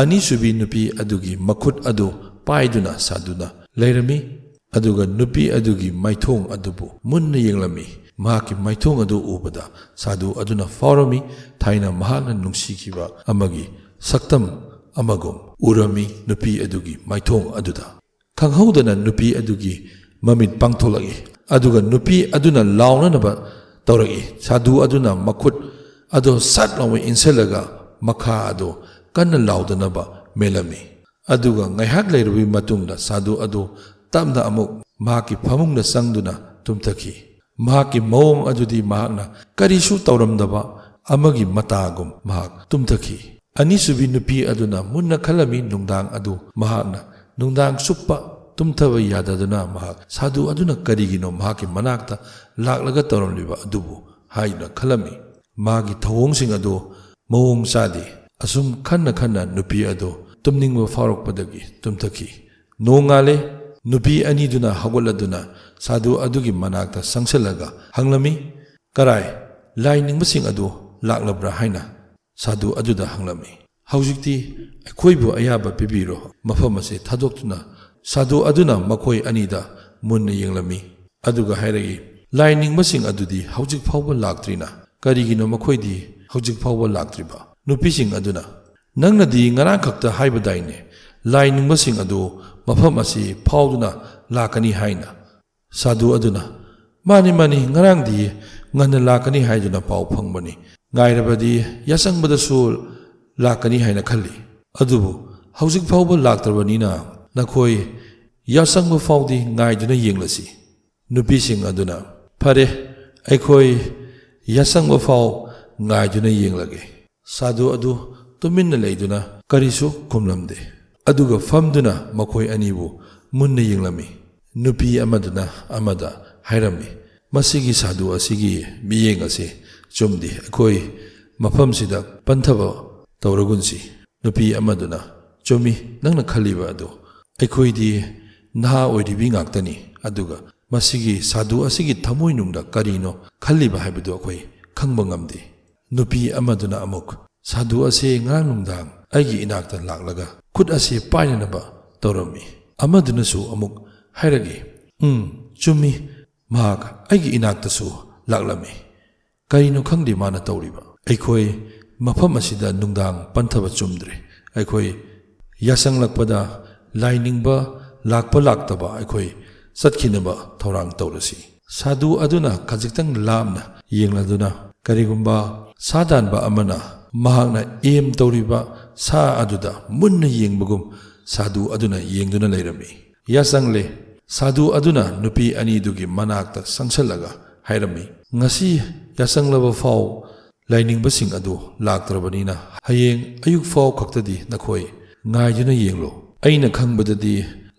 ꯑꯅꯤꯁꯨꯕꯤ ꯅꯨꯄꯤ ꯑꯗꯨꯒꯤ ꯃꯈꯨꯠ ꯑꯗꯨ ꯄꯥꯏꯗꯨꯅ ꯁꯥꯗꯨꯅ ꯂꯩꯔꯝꯃꯤ ꯑꯗꯨꯒ ꯅꯨꯄꯤ ꯑꯗꯨꯒꯤ ꯃꯥꯏꯊꯣꯡ ꯑꯗꯨꯕꯨ ꯃꯨꯟꯅ ꯌꯦꯡꯂꯝꯃꯤ ꯃꯍꯥꯛꯀꯤ ꯃꯥꯏꯊꯣꯡ ꯑꯗꯨ ꯎꯕꯗ ꯁꯥꯗꯨ ꯑꯗꯨꯅ ꯐꯥꯎꯔꯝꯃꯤ ꯊꯥꯏꯅ ꯃꯍꯥꯛꯅ ꯅꯨꯡꯁꯤꯈꯤꯕ ꯑꯃꯒꯤ ꯁꯛꯇꯝ ꯑꯃꯒꯨꯝ ꯎꯔꯝꯃꯤ ꯅꯨꯄꯤ ꯑꯗꯨꯒꯤ ꯃꯥꯏꯊꯣꯡ ꯑꯗꯨꯗ ꯈꯪꯍꯧꯗꯅ ꯅꯨꯄꯤ ꯑꯗꯨꯒꯤ ꯃꯃꯤꯠ ꯄꯥꯡꯊꯣꯛꯂꯛꯏ ꯑꯗꯨꯒ ꯅꯨꯄꯤ ꯑꯗꯨꯅ ꯂꯥꯎꯅꯅꯕ ꯇꯧꯔꯛꯏ ꯁꯥꯗꯨ ꯑꯗꯨꯅ ꯃꯈꯨꯠ ꯑꯗꯨ ꯁꯠ ꯂꯥꯎꯅ ꯏꯟꯁꯤꯜꯂꯒ ꯃꯈꯥ ꯑꯗꯨ ꯀꯟꯅ ꯂꯥꯎꯗꯅꯕ ꯃꯦꯜꯂꯝꯃꯤ ꯑꯗꯨꯒ ꯉꯥꯏꯍꯥꯛ ꯂꯩꯔꯕꯒꯤ ꯃꯇꯨꯡꯗ ꯁꯥꯗꯨ ꯑꯗꯨ ꯇꯞꯅ ꯑꯃꯨꯛ ꯃꯍꯥꯛꯀꯤ ꯐꯃꯨꯡꯗ ꯆꯪꯗꯨꯅ ꯇꯨꯝꯊꯈꯤ ꯃꯍꯥꯛꯀꯤ ꯃꯑꯣꯡ ꯑꯗꯨꯗꯤ ꯃꯍꯥꯛꯅ ꯀꯔꯤꯁꯨ ꯇꯧꯔꯝꯗꯕ ꯑꯃꯒꯤ ꯃꯇꯥꯒꯨꯝ ꯃꯍꯥꯛ ꯇꯨꯝꯊꯈꯤ ꯑꯅꯤꯁꯨꯕꯤ ꯅꯨꯄꯤ ꯑꯗꯨꯅ ꯃꯨꯟꯅ ꯈꯜꯂꯝꯃꯤ ꯅꯨꯡꯗꯥꯡ ꯑꯗꯨ ꯃꯍꯥꯛꯅ ꯅꯨꯡꯗꯥꯡ ꯆꯨꯞꯄ ꯇꯨꯝꯊꯕ ꯌꯥꯗꯗꯨꯅ ꯃꯍꯥꯛ ꯁꯥꯗꯨ ꯑꯗꯨꯅ ꯀꯔꯤꯒꯤꯅꯣ ꯃꯍꯥꯛꯀꯤ ꯃꯅꯥꯛꯇ ꯂꯥꯛꯂꯒ ꯇꯧꯔꯝꯂꯤꯕ ꯑꯗꯨꯕꯨ ꯍꯥꯏꯗꯨꯅ ꯈꯜꯂꯝꯃꯤ ꯃꯥꯒꯤ ꯊꯧꯑꯣꯡꯁꯤꯡ ꯑꯗꯨ ꯃꯑꯣꯡ ꯆꯥꯗꯦ ꯑꯁꯨꯝ ꯈꯟꯅ ꯈꯟꯅ ꯅꯨꯄꯤ ꯑꯗꯨ ꯇꯨꯝꯅꯤꯡꯕ ꯐꯥꯎꯔꯛꯄꯗꯒꯤ ꯇꯨꯝꯊꯈꯤ ꯅꯣꯡꯉꯥꯜꯂꯦ ꯅꯨꯄꯤ ꯑꯅꯤꯗꯨꯅ ꯍꯧꯒꯠꯂꯗꯨꯅ ꯁꯥꯗꯨ ꯑꯗꯨꯒꯤ ꯃꯅꯥꯛꯇ ꯆꯪꯁꯤꯜꯂꯒ ꯍꯪꯂꯝꯃꯤ ꯀꯔꯥꯏ ꯂꯥꯏ ꯅꯤꯡꯕꯁꯤꯡ ꯑꯗꯨ ꯂꯥꯛꯂꯕ꯭ꯔꯥ ꯍꯥꯏꯅ ꯁꯥꯗꯨ ꯑꯗꯨꯗ ꯍꯪꯂꯝꯃꯤ ꯍꯧꯖꯤꯛꯇꯤ ꯑꯩꯈꯣꯏꯕꯨ ꯑꯌꯥꯕ ꯄꯤꯕꯤꯔꯣ ꯃꯐꯝ ꯑꯁꯤ ꯊꯥꯗꯣꯛꯇꯨꯅ ꯁꯥꯗꯨ ꯑꯗꯨꯅ ꯃꯈꯣꯏ ꯑꯅꯤꯗ ꯃꯨꯟꯅ ꯌꯦꯡꯂꯝꯃꯤ ꯑꯗꯨꯒ ꯍꯥꯏꯔꯛꯏ ꯂꯥꯏ ꯅꯤꯡꯕꯁꯤꯡ ꯑꯗꯨꯗꯤ ꯍꯧꯖꯤꯛ ꯐꯥꯎꯕ ꯂꯥꯛꯇ꯭ꯔꯤꯅ ꯀꯔꯤꯒꯤꯅꯣ ꯃꯈꯣꯏꯗꯤ ꯍꯧꯖꯤꯛ ꯐꯥꯎꯕ ꯂꯥꯛꯇ꯭ꯔꯤꯕ ꯅꯨꯄꯤꯁꯤꯡ ꯑꯗꯨꯅ ꯅꯪꯅꯗꯤ ꯉꯔꯥꯡ ꯈꯛꯇ ꯍꯥꯏꯕꯗꯥꯏꯅꯦ ꯂꯥꯏ ꯅꯤꯡꯕꯁꯤꯡ ꯑꯗꯨ ꯃꯐꯝ ꯑꯁꯤ ꯐꯥꯎꯗꯨꯅ ꯂꯥꯛꯀꯅꯤ ꯍꯥꯏꯅ ꯁꯥꯗꯨ ꯑꯗꯨꯅ ꯃꯥꯅꯤ ꯉꯔꯥꯡꯗꯤ ꯉꯟꯅ ꯂꯥꯛꯀꯅꯤ ꯍꯥꯏꯗꯨꯅ ꯄꯥꯎ ꯐꯪꯕꯅꯤ ꯉꯥꯏꯔꯕꯗꯤ ꯌꯥꯆꯪꯕꯗꯁꯨ ꯂꯥꯛꯀꯅꯤ ꯍꯥꯏꯅ ꯈꯜꯂꯤ ꯑꯗꯨꯕꯨ ꯍꯧꯖꯤꯛ ꯐꯥꯎꯕ ꯂꯥꯛꯇ꯭ꯔꯕꯅꯤꯅ ꯅꯈꯣꯏ ꯌꯥꯆꯪꯕ ꯐꯥꯎꯗꯤ ꯉꯥꯏꯗꯨꯅ ꯌꯦꯡꯂꯁꯤ ꯅꯨꯄꯤꯁꯤꯡ ꯑꯗꯨꯅ ꯐꯔꯦ ꯑꯩꯈꯣꯏ ꯌꯥꯆꯪꯕ ꯐꯥꯎ ꯉꯥꯏꯗꯨꯅ ꯌꯦꯡꯂꯒꯦ ꯁꯥꯗꯨ ꯑꯗꯨ ꯇꯨꯃꯤꯟꯅ ꯂꯩꯗꯨꯅ ꯀꯔꯤꯁꯨ ꯈꯨꯝꯂꯝꯗꯦ ꯑꯗꯨꯒ ꯐꯝꯗꯨꯅ ꯃꯈꯣꯏ ꯑꯅꯤꯕꯨ ꯃꯨꯟꯅ ꯌꯦꯡꯂꯝꯃꯤ ꯅꯨꯄꯤ ꯑꯃꯗꯨꯅ ꯑꯃꯗ ꯍꯥꯏꯔꯝꯃꯤ ꯃꯁꯤꯒꯤ ꯁꯥꯗꯨ ꯑꯁꯤꯒꯤ ꯃꯤꯠꯌꯦꯡ ꯑꯁꯤ ꯆꯨꯝꯗꯦ ꯑꯩꯈꯣꯏ ꯃꯐꯝꯁꯤꯗ ꯄꯟꯊꯕ ꯇꯧꯔꯒꯨꯟꯁꯤ ꯅꯨꯄꯤ ꯑꯃꯗꯨꯅ ꯆꯨꯝꯃꯤ ꯅꯪꯅ ꯈꯜꯂꯤꯕ ꯑꯗꯨ ꯑꯩꯈꯣꯏꯗꯤ ꯅꯍꯥ ꯑꯣꯏꯔꯤꯕꯤ ꯉꯥꯛꯇꯅꯤ ꯑꯗꯨꯒ ꯃꯁꯤꯒꯤ ꯁꯥꯗꯨ ꯑꯁꯤꯒꯤ ꯊꯃꯣꯏꯅꯨꯡꯗ ꯀꯔꯤꯅꯣ ꯈꯜꯂꯤꯕ ꯍꯥꯏꯕꯗꯨ ꯑꯩꯈꯣꯏ ꯈꯪꯕ ꯉꯝꯗꯦ ꯅꯨꯄꯤ ꯑꯃꯗꯨꯅ ꯑꯃꯨꯛ ꯁꯥꯗꯨ ꯑꯁꯤ ꯉꯔꯥꯡ ꯅꯨꯡꯗꯥꯡ ꯑꯩꯒꯤ ꯏꯅꯥꯛꯇ ꯂꯥꯛꯂꯒ ꯈꯨꯠ ꯑꯁꯤ ꯄꯥꯏꯅꯅꯕ ꯇꯧꯔꯝꯃꯤ ꯑꯃꯗꯨꯅꯁꯨ ꯑꯃꯨꯛ ꯍꯥꯏꯔꯛꯏ ꯆꯨꯝꯃꯤ ꯃꯍꯥꯛ ꯑꯩꯒꯤ ꯏꯅꯥꯛꯇꯁꯨ ꯂꯥꯛꯂꯝꯃꯤ ꯀꯔꯤꯅꯣ ꯈꯪꯗꯦ ꯃꯥꯅ ꯇꯧꯔꯤꯕ ꯑꯩꯈꯣꯏ ꯃꯐꯝ ꯑꯁꯤꯗ ꯅꯨꯡꯗꯥꯡ ꯄꯟꯊꯕ ꯆꯨꯝꯗ꯭ꯔꯦ ꯑꯩꯈꯣꯏ ꯌꯥꯆꯪꯂꯛꯄꯗ ꯂꯥꯏ ꯅꯤꯡꯕ ꯂꯥꯛꯄ ꯂꯥꯛꯇꯕ ꯑꯩꯈꯣꯏ ꯆꯠꯈꯤꯅꯕ ꯊꯧꯔꯥꯡ ꯇꯧꯔꯁꯤ ꯁꯥꯗꯨ ꯑꯗꯨꯅ ꯈꯖꯤꯛꯇꯪ ꯂꯥꯞꯅ ꯌꯦꯡꯂꯗꯨꯅ ꯀꯔꯤꯒꯨꯝꯕ ꯁꯥ ꯗꯥꯟꯕ ꯑꯃꯅ ꯃꯍꯥꯛꯅ ꯑꯦꯝ ꯇꯧꯔꯤꯕ ꯁꯥ ꯑꯗꯨꯗ ꯃꯨꯟꯅ ꯌꯦꯡꯕꯒꯨꯝ ꯁꯥꯗꯨ ꯑꯗꯨꯅ ꯌꯦꯡꯗꯨꯅ ꯂꯩꯔꯝꯃꯤ ꯌꯥꯆꯪꯂꯦ ꯁꯥꯗꯨ ꯑꯗꯨꯅ ꯅꯨꯄꯤ ꯑꯅꯤꯗꯨꯒꯤ ꯃꯅꯥꯛꯇ ꯆꯪꯁꯤꯜꯂꯒ ꯍꯥꯏꯔꯝꯃꯤ ꯉꯁꯤ ꯌꯥꯆꯪꯂꯕ ꯐꯥꯎ ꯂꯥꯏꯅꯤꯡꯕꯁꯤꯡ ꯑꯗꯨ ꯂꯥꯛꯇ꯭ꯔꯕꯅꯤꯅ ꯍꯌꯦꯡ ꯑꯌꯨꯛ ꯐꯥꯎ ꯈꯛꯇꯗꯤ ꯅꯈꯣꯏ ꯉꯥꯏꯗꯨꯅ ꯌꯦꯡꯂꯣ ꯑꯩꯅ ꯈꯪꯕꯗꯗꯤ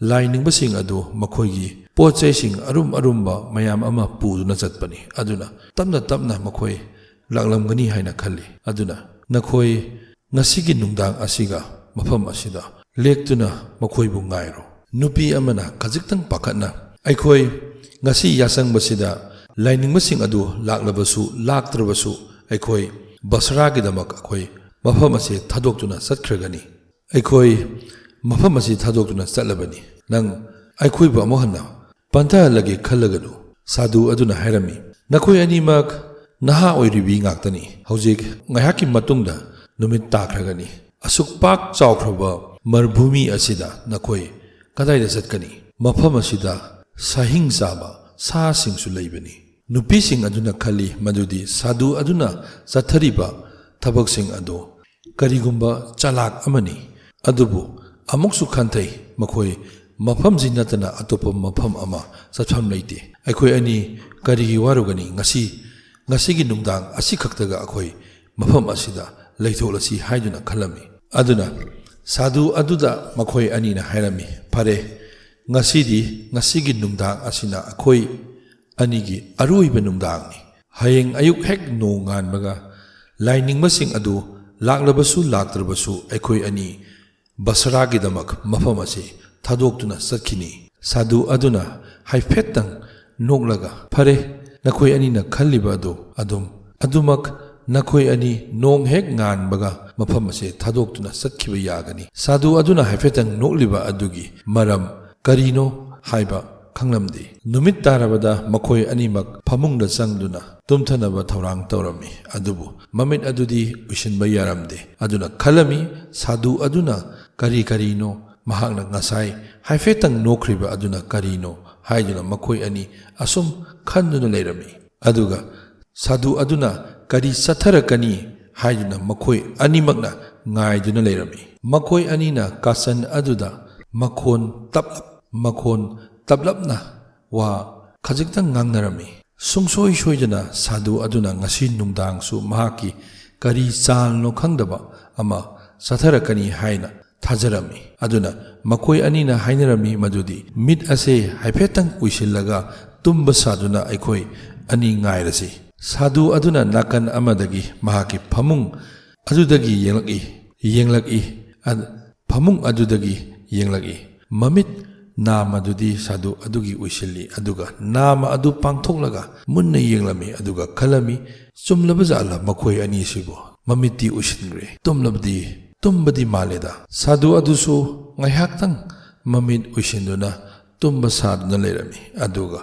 ꯂꯥꯏꯅꯤꯡꯕꯁꯤꯡ ꯑꯗꯨ ꯃꯈꯣꯏꯒꯤ ꯄꯣꯠ ꯆꯩꯁꯤꯡ ꯑꯔꯨꯝꯕ ꯃꯌꯥꯝ ꯑꯃ ꯄꯨꯗꯨꯅ ꯆꯠꯄꯅꯤ ꯑꯗꯨꯅ ꯇꯞꯅ ꯃꯈꯣꯏ ꯂꯥꯛꯂꯝꯒꯅꯤ ꯍꯥꯏꯅ ꯈꯜꯂꯤ ꯑꯗꯨꯅ ꯅꯈꯣꯏ ꯉꯁꯤꯒꯤ ꯅꯨꯡꯗꯥꯡ ꯑꯁꯤꯒ ꯃꯐꯝ ꯑꯁꯤꯗ ꯂꯦꯛꯇꯨꯅ ꯃꯈꯣꯏꯕꯨ ꯉꯥꯏꯔꯣ ꯅꯨꯄꯤ ꯑꯃꯅ ꯈꯖꯤꯛꯇꯪ ꯄꯥꯈꯠꯅ ꯑꯩꯈꯣꯏ ꯉꯁꯤ ꯌꯥꯆꯪꯕꯁꯤꯗ ꯂꯥꯏꯅꯤꯡꯕꯁꯤꯡ ꯑꯗꯨ ꯂꯥꯛꯂꯕꯁꯨ ꯂꯥꯛꯇ꯭ꯔꯕꯁꯨ ꯑꯩꯈꯣꯏ ꯕꯁꯔꯥꯒꯤꯗꯃꯛ ꯑꯩꯈꯣꯏ ꯃꯐꯝ ꯑꯁꯤ ꯊꯥꯗꯣꯛꯇꯨꯅ ꯆꯠꯈ꯭ꯔꯒꯅꯤ ꯑꯩꯈꯣꯏ ꯃꯐꯝ ꯑꯁꯤ ꯊꯥꯗꯣꯛꯇꯨꯅ ꯆꯠꯂꯕꯅꯤ ꯅꯪ ꯑꯩꯈꯣꯏꯕꯨ ꯑꯃꯨꯛ ꯍꯟꯅ ꯄꯟꯊꯍꯜꯂꯒꯦ ꯈꯜꯂꯒꯅꯨ ꯁꯥꯗꯨ ꯑꯗꯨꯅ ꯍꯥꯏꯔꯝꯃꯤ ꯅꯈꯣꯏ ꯑꯅꯤꯃꯛ ꯅꯍꯥ ꯑꯣꯏꯔꯤꯕꯤ ꯉꯥꯛꯇꯅꯤ ꯍꯧꯖꯤꯛ ꯉꯥꯏꯍꯥꯛꯀꯤ ꯃꯇꯨꯡꯗ ꯅꯨꯃꯤꯠ ꯇꯥꯈ꯭ꯔꯒꯅꯤ ꯑꯁꯨꯛ ꯄꯥꯛ ꯆꯥꯎꯈ꯭ꯔꯕ ꯃꯔꯨꯚꯨꯃꯤ ꯑꯁꯤꯗ ꯅꯈꯣꯏ ꯀꯗꯥꯏꯗ ꯆꯠꯀꯅꯤ ꯃꯐꯝ ꯑꯁꯤꯗ ꯁꯥꯍꯤꯡ ꯆꯥꯕ ꯁꯥꯁꯤꯡꯁꯨ ꯂꯩꯕꯅꯤ ꯅꯨꯄꯤꯁꯤꯡ ꯑꯗꯨꯅ ꯈꯜꯂꯤ ꯃꯗꯨꯗꯤ ꯁꯥꯗꯨ ꯑꯗꯨꯅ ꯆꯠꯊꯔꯤꯕ ꯊꯕꯛꯁꯤꯡ ꯑꯗꯨ ꯀꯔꯤꯒꯨꯝꯕ ꯆꯂꯥꯛ ꯑꯃꯅꯤ ꯑꯗꯨꯕꯨ ꯑꯃꯨꯛꯁꯨ ꯈꯟꯊꯩ ꯃꯈꯣꯏ ꯃꯐꯝꯁꯤ ꯅꯠꯇꯅ ꯑꯇꯣꯞꯄ ꯃꯐꯝ ꯑꯃ ꯆꯠꯐꯝ ꯂꯩꯇꯦ ꯑꯩꯈꯣꯏ ꯑꯅꯤ ꯀꯔꯤꯒꯤ ꯋꯥꯔꯨꯒꯅꯤ ꯉꯁꯤꯒꯤ ꯅꯨꯡꯗꯥꯡ ꯑꯁꯤꯈꯛꯇꯒ ꯑꯩꯈꯣꯏ ꯃꯐꯝ ꯑꯁꯤꯗ ꯂꯩꯊꯣꯛꯂꯁꯤ ꯍꯥꯏꯗꯨꯅ ꯈꯜꯂꯝꯃꯤ ꯑꯗꯨꯅ ꯁꯥꯗꯨ ꯑꯗꯨꯗ ꯃꯈꯣꯏ ꯑꯅꯤꯅ ꯍꯥꯏꯔꯝꯃꯤ ꯐꯔꯦ ꯉꯁꯤꯒꯤ ꯅꯨꯡꯗꯥꯡ ꯑꯁꯤꯅ ꯑꯩꯈꯣꯏ ꯑꯅꯤꯒꯤ ꯑꯔꯣꯏꯕ ꯅꯨꯡꯗꯥꯡꯅꯤ ꯍꯌꯦꯡ ꯑꯌꯨꯛ ꯍꯦꯛ ꯅꯣꯡ ꯉꯥꯟꯕꯒ ꯂꯥꯏꯅꯤꯡꯕꯁꯤꯡ ꯑꯗꯨ ꯂꯥꯛꯂꯕꯁꯨ ꯂꯥꯛꯇ꯭ꯔꯕꯁꯨ ꯑꯩꯈꯣꯏ ꯑꯅꯤ ꯕꯁꯔꯥꯒꯤꯗꯃꯛ ꯃꯐꯝ ꯑꯁꯤ ꯊꯥꯗꯣꯛꯇꯨꯅ ꯆꯠꯈꯤꯅꯤ ꯁꯥꯗꯨ ꯑꯗꯨꯅ ꯍꯥꯏꯐꯦꯠꯇꯪ ꯅꯣꯛꯂꯒ ꯐꯔꯦ ꯅꯈꯣꯏ ꯑꯅꯤꯅ ꯈꯜꯂꯤꯕ ꯑꯗꯨ ꯑꯗꯨꯃꯛ ꯅꯈꯣꯏ ꯑꯅꯤ ꯅꯣꯡ ꯍꯦꯛ ꯉꯥꯟꯕꯒ ꯃꯐꯝ ꯑꯁꯤ ꯊꯥꯗꯣꯛꯇꯨꯅ ꯆꯠꯈꯤꯕ ꯌꯥꯒꯅꯤ ꯁꯥꯗꯨ ꯑꯗꯨꯅ ꯍꯥꯏꯐꯦꯠꯇꯪ ꯅꯣꯛꯂꯤꯕ ꯑꯗꯨꯒꯤ ꯃꯔꯝ ꯀꯔꯤꯅꯣ ꯍꯥꯏꯕ ꯈꯪꯂꯝꯗꯦ꯫ ꯅꯨꯃꯤꯠ ꯇꯥꯔꯕꯗ ꯃꯈꯣꯏ ꯑꯅꯤꯃꯛ ꯐꯃꯨꯡꯗ ꯆꯪꯗꯨꯅ ꯇꯨꯝꯊꯅꯕ ꯊꯧꯔꯥꯡ ꯇꯧꯔꯝꯃꯤ꯫ ꯑꯗꯨꯕꯨ ꯃꯃꯤꯠ ꯑꯗꯨꯗꯤ ꯎꯏꯁꯤꯟꯕ ꯌꯥꯔꯝꯗꯦ꯫ ꯑꯗꯨꯅ ꯈꯜꯂꯝꯃꯤ ꯁꯥꯗꯨ ꯑꯗꯨꯅ ꯀꯔꯤꯅꯣ, ꯃꯍꯥꯛꯅ ꯉꯁꯥꯏ ꯍꯥꯏꯐꯦꯠꯇꯪ ꯅꯣꯛꯈ꯭ꯔꯤꯕ ꯑꯗꯨꯅ ꯀꯔꯤꯅꯣ ꯍꯥꯏꯗꯨꯅ ꯃꯈꯣꯏ ꯑꯅꯤ ꯑꯁꯨꯝ ꯈꯟꯗꯨꯅ ꯂꯩꯔꯝꯃꯤ꯫ ꯑꯗꯨꯒ ꯁꯥꯗꯨ ꯑꯗꯨꯅ ꯀꯔꯤ ꯆꯠꯊꯔꯛꯀꯅꯤ ꯍꯥꯏꯗꯨꯅ ꯃꯈꯣꯏ ꯑꯅꯤꯃꯛꯅ ꯉꯥꯏꯗꯨꯅ ꯂꯩꯔꯝꯃꯤ꯫ ꯃꯈꯣꯏ ꯑꯅꯤꯅ ꯀꯥꯆꯟ ꯑꯗꯨꯗ ꯃꯈꯣꯟ ꯇꯞꯂꯞꯅ ꯋꯥ ꯈꯖꯤꯛꯇꯪ ꯉꯥꯡꯅꯔꯝꯃꯤ꯫ ꯁꯨꯡꯁꯣꯏ ꯁꯣꯏꯗꯅ ꯁꯥꯗꯨ ꯑꯗꯨꯅ ꯉꯁꯤ ꯅꯨꯡꯗꯥꯡꯁꯨ ꯃꯍꯥꯛꯀꯤ ꯀꯔꯤ ꯆꯥꯜꯅꯣ ꯈꯪꯗꯕ ꯑꯃ ꯆꯠꯊꯔꯛꯀꯅꯤ ꯍꯥꯏꯅ ꯊꯥꯖꯔꯝꯃꯤ꯫ ꯑꯗꯨꯅ ꯃꯈꯣꯏ ꯑꯅꯤꯅ ꯍꯥꯏꯅꯔꯝꯃꯤ ꯃꯗꯨꯗꯤ ꯃꯤꯠ ꯑꯁꯦ ꯍꯥꯏꯐꯦꯠꯇꯪ ꯎꯏꯁꯤꯜꯂꯒ ꯇꯨꯝꯕ ꯁꯥꯗꯨꯅ ꯑꯩꯈꯣꯏ ꯑꯅꯤ ꯉꯥꯏꯔꯁꯤ꯫ ꯁꯥꯗꯨ ꯑꯗꯨꯅ ꯅꯥꯀꯟ ꯑꯃꯗꯒꯤ ꯃꯍꯥꯛꯀꯤ ꯐꯃꯨꯡ ꯑꯗꯨꯗꯒꯤ ꯌꯦꯡꯂꯛꯏ꯫ ꯃꯃꯤꯠ ꯅꯥꯝꯃꯗꯨꯗꯤ ꯁꯥꯗꯨ ꯑꯗꯨꯒꯤ ꯎꯏꯁꯤꯜꯂꯤ꯫ ꯑꯗꯨꯒ ꯅꯥꯝꯃ ꯑꯗꯨ ꯄꯥꯡꯊꯣꯛꯂꯒ ꯃꯨꯟꯅ ꯌꯦꯡꯂꯝꯃꯤ꯫ ꯑꯗꯨꯒ ꯈꯜꯂꯝꯃꯤ ꯆꯨꯝꯂꯕ ꯖꯥꯠꯂ ꯃꯈꯣꯏ ꯑꯅꯤꯁꯤꯕꯨ? ꯃꯃꯤꯠꯇꯤ ꯎꯏꯁꯤꯟꯈ꯭ꯔꯦ, ꯇꯨꯝꯕꯗꯤ ꯃꯥꯜꯂꯦꯗ꯫ ꯁꯥꯗꯨ ꯑꯗꯨꯁꯨ ꯉꯥꯏꯍꯥꯛꯇꯪ ꯃꯃꯤꯠ ꯎꯏꯁꯤꯟꯗꯨꯅ ꯇꯨꯝꯕ ꯁꯥꯗꯨꯅ ꯂꯩꯔꯝꯃꯤ꯫ ꯑꯗꯨꯒ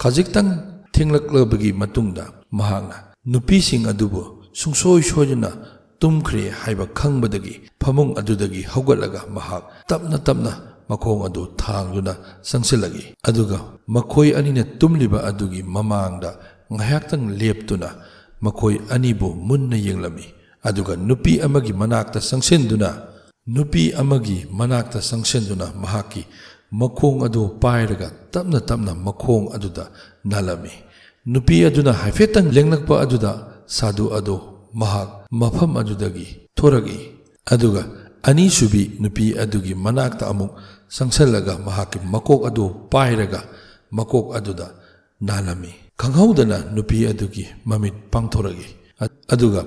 ꯈꯖꯤꯛꯇꯪ ꯊꯦꯡꯂꯛꯂꯕꯒꯤ ꯃꯇꯨꯡꯗ ꯃꯍꯥꯛꯅ ꯅꯨꯄꯤꯁꯤꯡ ꯑꯗꯨꯕు ꯁꯨꯡꯁꯣꯏ ꯁꯣꯏꯗꯅ ꯇꯨꯝꯈ꯭ꯔꯦ ꯍꯥꯏꯕ ꯈꯪꯕꯗꯒꯤ ꯐꯃꯨꯡ ꯑꯗꯨꯗꯒꯤ ꯍꯧꯒꯠꯂꯒ ꯃꯍꯥꯛ ꯇꯞꯅ ꯃꯈꯣꯡ ꯑꯗꯨ ꯊꯥꯡꯗꯨꯅ ꯆꯪꯁꯤꯜꯂꯛꯏ꯫ ꯑꯗꯨꯒ ꯃꯈꯣꯏ ꯑꯅꯤꯅ ꯇꯨꯝꯂꯤꯕ ꯑꯗꯨꯒꯤ ꯃꯃꯥꯡꯗ ꯉꯥꯏꯍꯥꯛꯇꯪ ꯂꯦꯞꯇꯨꯅ ꯃꯈꯣꯏ ꯑꯅꯤꯕꯨ ꯃꯨꯟꯅ ꯌꯦꯡꯂꯝꯃꯤ꯫ ꯑꯗꯨꯒ ꯅꯨꯄꯤ ꯑꯃꯒꯤ ꯃꯅꯥꯛꯇ ꯆꯪꯁꯤꯟꯗꯨꯅ ꯃꯍꯥꯛꯀꯤ ꯃꯈꯣꯡ ꯑꯗꯨ ꯄꯥꯏꯔꯒ ꯇꯞꯅ ꯃꯈꯣꯡ ꯑꯗꯨꯗ ꯅꯥꯜꯂꯝꯃꯤ꯫ ꯅꯨꯄꯤ ꯑꯗꯨꯅ ꯍꯥꯏꯐꯦꯠꯇꯪ ꯂꯦꯡꯂꯛꯄ ꯑꯗꯨꯗ ꯁꯥꯗꯨ ꯑꯗꯨ ꯃꯍꯥꯛ ꯃꯐꯝ ꯑꯗꯨꯗꯒꯤ ꯊꯣꯔꯛꯏ꯫ ꯑꯗꯨꯒ ꯑꯅꯤꯁꯨꯕꯤ ꯅꯨꯄꯤ ꯑꯗꯨꯒꯤ ꯃꯅꯥꯛꯇ ꯑꯃꯨꯛ ꯆꯪꯁꯤꯜꯂꯒ ꯃꯍꯥꯛꯀꯤ ꯃꯀꯣꯛ ꯑꯗꯨ ꯄꯥꯏꯔꯒ ꯃꯀꯣꯛ ꯑꯗꯨꯗ ꯅꯥꯜꯂꯝꯃꯤ꯫ ꯈꯪꯍꯧꯗꯅ ꯅꯨꯄꯤ ꯑꯗꯨꯒꯤ ꯃꯃꯤꯠ ꯄꯥꯡꯊꯣꯔꯛꯏ꯫ ꯑꯗꯨꯒ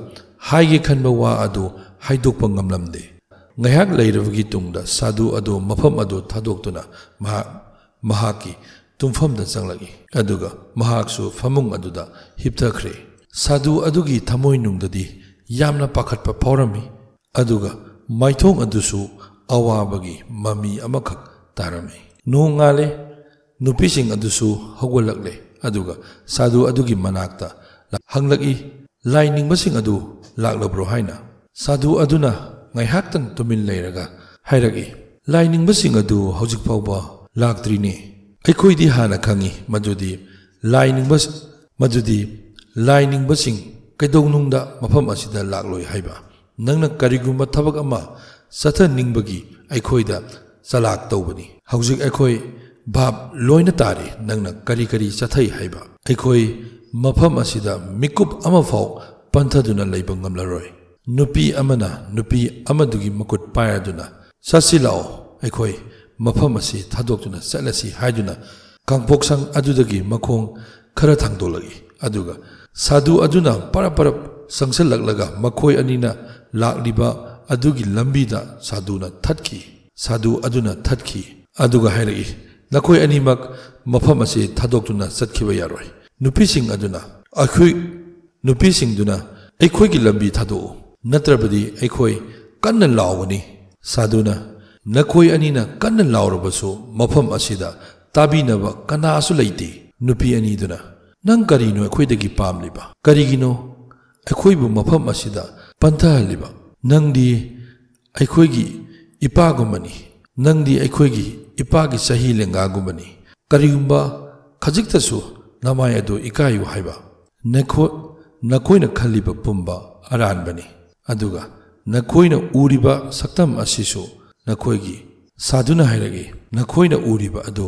ꯍꯥꯏꯒꯦ ꯈꯟꯕ ꯋꯥ ꯑꯗꯨ ꯍꯥꯏꯗꯣꯛꯄ ꯉꯝꯂꯝꯗꯦ꯫ ꯉꯥꯏꯍꯥꯛ ꯂꯩꯔꯕꯒꯤ ꯇꯨꯡꯗ ꯁꯥꯗꯨ ꯑꯗꯨ ꯃꯐꯝ ꯑꯗꯨ ꯊꯥꯗꯣꯛꯇꯨꯅ ꯃꯍꯥꯛꯀꯤ ꯇꯨꯝꯐꯝꯗ ꯆꯪꯂꯛꯏ꯫ ꯑꯗꯨꯒ ꯃꯍꯥꯛꯁꯨ ꯐꯃꯨꯡ ꯑꯗꯨꯗ ꯍꯤꯞꯊꯈ꯭ꯔꯦ꯫ ꯁꯥꯗꯨ ꯑꯗꯨꯒꯤ ꯊꯃꯣꯏꯅꯨꯡꯗꯗꯤ ꯌꯥꯝꯅ ꯄꯥꯈꯠꯄ ꯐꯥꯎꯔꯝꯃꯤ꯫ ꯑꯗꯨꯒ ꯃꯥꯏꯊꯣꯡ ꯑꯗꯨꯁꯨ ꯑꯋꯥꯕꯒꯤ ꯃꯃꯤ ꯑꯃꯈꯛ ꯇꯥꯔꯝꯃꯤ꯫ ꯅꯣꯡꯉꯥꯜꯂꯦ꯫ ꯅꯨꯄꯤꯁꯤꯡ ꯑꯗꯨꯁꯨ ꯍꯧꯒꯠꯂꯛꯂꯦ꯫ ꯑꯗꯨꯒ ꯁꯥꯗꯨ ꯑꯗꯨꯒꯤ ꯃꯅꯥꯛꯇ ꯍꯪꯂꯛꯏ ꯂꯥꯏ ꯅꯤꯡꯕꯁꯤꯡ ꯑꯗꯨ ꯂꯥꯛꯂꯕ꯭ꯔꯣ ꯍꯥꯏꯅ꯫ ꯁꯥꯗꯨ ꯑꯗꯨꯅ ꯉꯥꯏꯍꯥꯛꯇꯪ ꯇꯨꯃꯤꯟ ꯂꯩꯔꯒ ꯍꯥꯏꯔꯛꯏ ꯂꯥꯏ ꯅꯤꯡꯕꯁꯤꯡ ꯑꯗꯨ ꯍꯧꯖꯤꯛ ꯐꯥꯎꯕ ꯂꯥꯛꯇ꯭ꯔꯤꯅꯦ꯫ ꯑꯩꯈꯣꯏꯗꯤ ꯍꯥꯟꯅ ꯈꯪꯉꯤ ꯃꯗꯨꯗꯤ ꯂꯥꯏ ꯅꯤꯡꯕꯁꯤꯡ ꯀꯩꯗꯧꯅꯨꯡꯗ ꯃꯐꯝ ꯑꯁꯤꯗ ꯂꯥꯛꯂꯣꯏ ꯍꯥꯏꯕ꯫ ꯅꯪꯅ ꯀꯔꯤꯒꯨꯝꯕ ꯊꯕꯛ ꯑꯃ ꯆꯠꯊꯅꯤꯡꯕꯒꯤ ꯑꯩꯈꯣꯏꯗ ꯆꯂꯥꯛ ꯇꯧꯕꯅꯤ꯫ ꯍꯧꯖꯤꯛ ꯑꯩꯈꯣꯏ ꯚꯥꯞ ꯂꯣꯏꯅ ꯇꯥꯔꯦ ꯅꯪꯅ ꯀꯔꯤ ꯆꯠꯊꯩ ꯍꯥꯏꯕ꯫ ꯑꯩꯈꯣꯏ ꯃꯐꯝ ꯑꯁꯤꯗ ꯃꯤꯀꯨꯞ ꯑꯃꯐꯥꯎ ꯄꯟꯊꯗꯨꯅ ꯂꯩꯕ ꯉꯝꯂꯔꯣꯏ꯫ ꯅꯨꯄꯤ ꯑꯃꯅ ꯅꯨꯄꯤ ꯑꯃꯗꯨꯒꯤ ꯃꯈꯨꯠ ꯄꯥꯏꯔꯗꯨꯅ ꯆꯠꯁꯤ ꯂꯥꯛꯑꯣ ꯑꯩꯈꯣꯏ ꯃꯐꯝ ꯑꯁꯤ ꯊꯥꯗꯣꯛꯇꯨꯅ ꯆꯠꯂꯁꯤ ꯍꯥꯏꯗꯨꯅ ꯀꯥꯡꯄꯣꯛꯁꯪ ꯑꯗꯨꯗꯒꯤ ꯃꯈꯣꯡ ꯈꯔ ꯊꯥꯡꯗꯣꯛꯂꯛꯏ꯫ ꯑꯗꯨꯒ ꯁꯥꯗꯨ ꯑꯗꯨꯅ ꯄꯔꯞ ꯆꯪꯁꯤꯜꯂꯛꯂꯒ ꯃꯈꯣꯏ ꯑꯅꯤꯅ ꯂꯥꯛꯂꯤꯕ ꯑꯗꯨꯒꯤ ꯂꯝꯕꯤꯗ ꯁꯥꯗꯨ ꯑꯗꯨꯅ ꯊꯠꯈꯤ꯫ ꯑꯗꯨꯒ ꯍꯥꯏꯔꯛꯏ ꯅꯈꯣꯏ ꯑꯅꯤꯃꯛ ꯃꯐꯝ ꯑꯁꯤ ꯊꯥꯗꯣꯛꯇꯨꯅ ꯆꯠꯈꯤꯕ ꯌꯥꯔꯣꯏ꯫ ꯅꯨꯄꯤꯁꯤꯡꯗꯨꯅ ꯑꯩꯈꯣꯏꯒꯤ ꯂꯝꯕꯤ ꯊꯥꯗꯣꯛꯎ ꯅꯠꯇ꯭ꯔꯕꯗꯤ ꯑꯩꯈꯣꯏ ꯀꯟꯅ ꯂꯥꯎꯒꯅꯤ꯫ ꯁꯥꯗꯨꯅ ꯅꯈꯣꯏ ꯑꯅꯤꯅ ꯀꯟꯅ ꯂꯥꯎꯔꯕꯁꯨ ꯃꯐꯝ ꯑꯁꯤꯗ ꯇꯥꯕꯤꯅꯕ ꯀꯅꯥꯁꯨ ꯂꯩꯇꯦ꯫ ꯅꯨꯄꯤ ꯑꯅꯤꯗꯨꯅ ꯅꯪ ꯀꯔꯤꯅꯣ ꯑꯩꯈꯣꯏꯗꯒꯤ ꯄꯥꯝꯂꯤꯕ? ꯀꯔꯤꯒꯤꯅꯣ ꯑꯩꯈꯣꯏꯕꯨ ꯃꯐꯝ ꯑꯁꯤꯗ ꯄꯟꯊꯍꯜꯂꯤꯕ? ꯅꯪꯗꯤ ꯑꯩꯈꯣꯏꯒꯤ ꯏꯄꯥꯒꯨꯝꯕꯅꯤ꯫ ꯅꯪꯗꯤ ꯑꯩꯈꯣꯏꯒꯤ ꯏꯄꯥꯒꯤ ꯆꯍꯤ ꯂꯦꯡꯒꯥꯒꯨꯝꯕꯅꯤ꯫ ꯀꯔꯤꯒꯨꯝꯕ ꯈꯖꯤꯛꯇꯁꯨ ꯅꯃꯥꯏ ꯑꯗꯨ ꯏꯀꯥꯏꯌꯨ ꯍꯥꯏꯕ? ꯅꯈꯣꯏꯅ ꯈꯜꯂꯤꯕ ꯄꯨꯝꯕ ꯑꯔꯥꯟꯕꯅꯤ꯫ ꯑꯗꯨꯒ ꯅꯈꯣꯏꯅ ꯎꯔꯤꯕ ꯁꯛꯇꯝ ꯑꯁꯤꯁꯨ ꯅꯈꯣꯏꯒꯤ꯫ ꯁꯥꯗꯨꯅ ꯍꯥꯏꯔꯛꯏ ꯅꯈꯣꯏꯅ ꯎꯔꯤꯕ ꯑꯗꯨ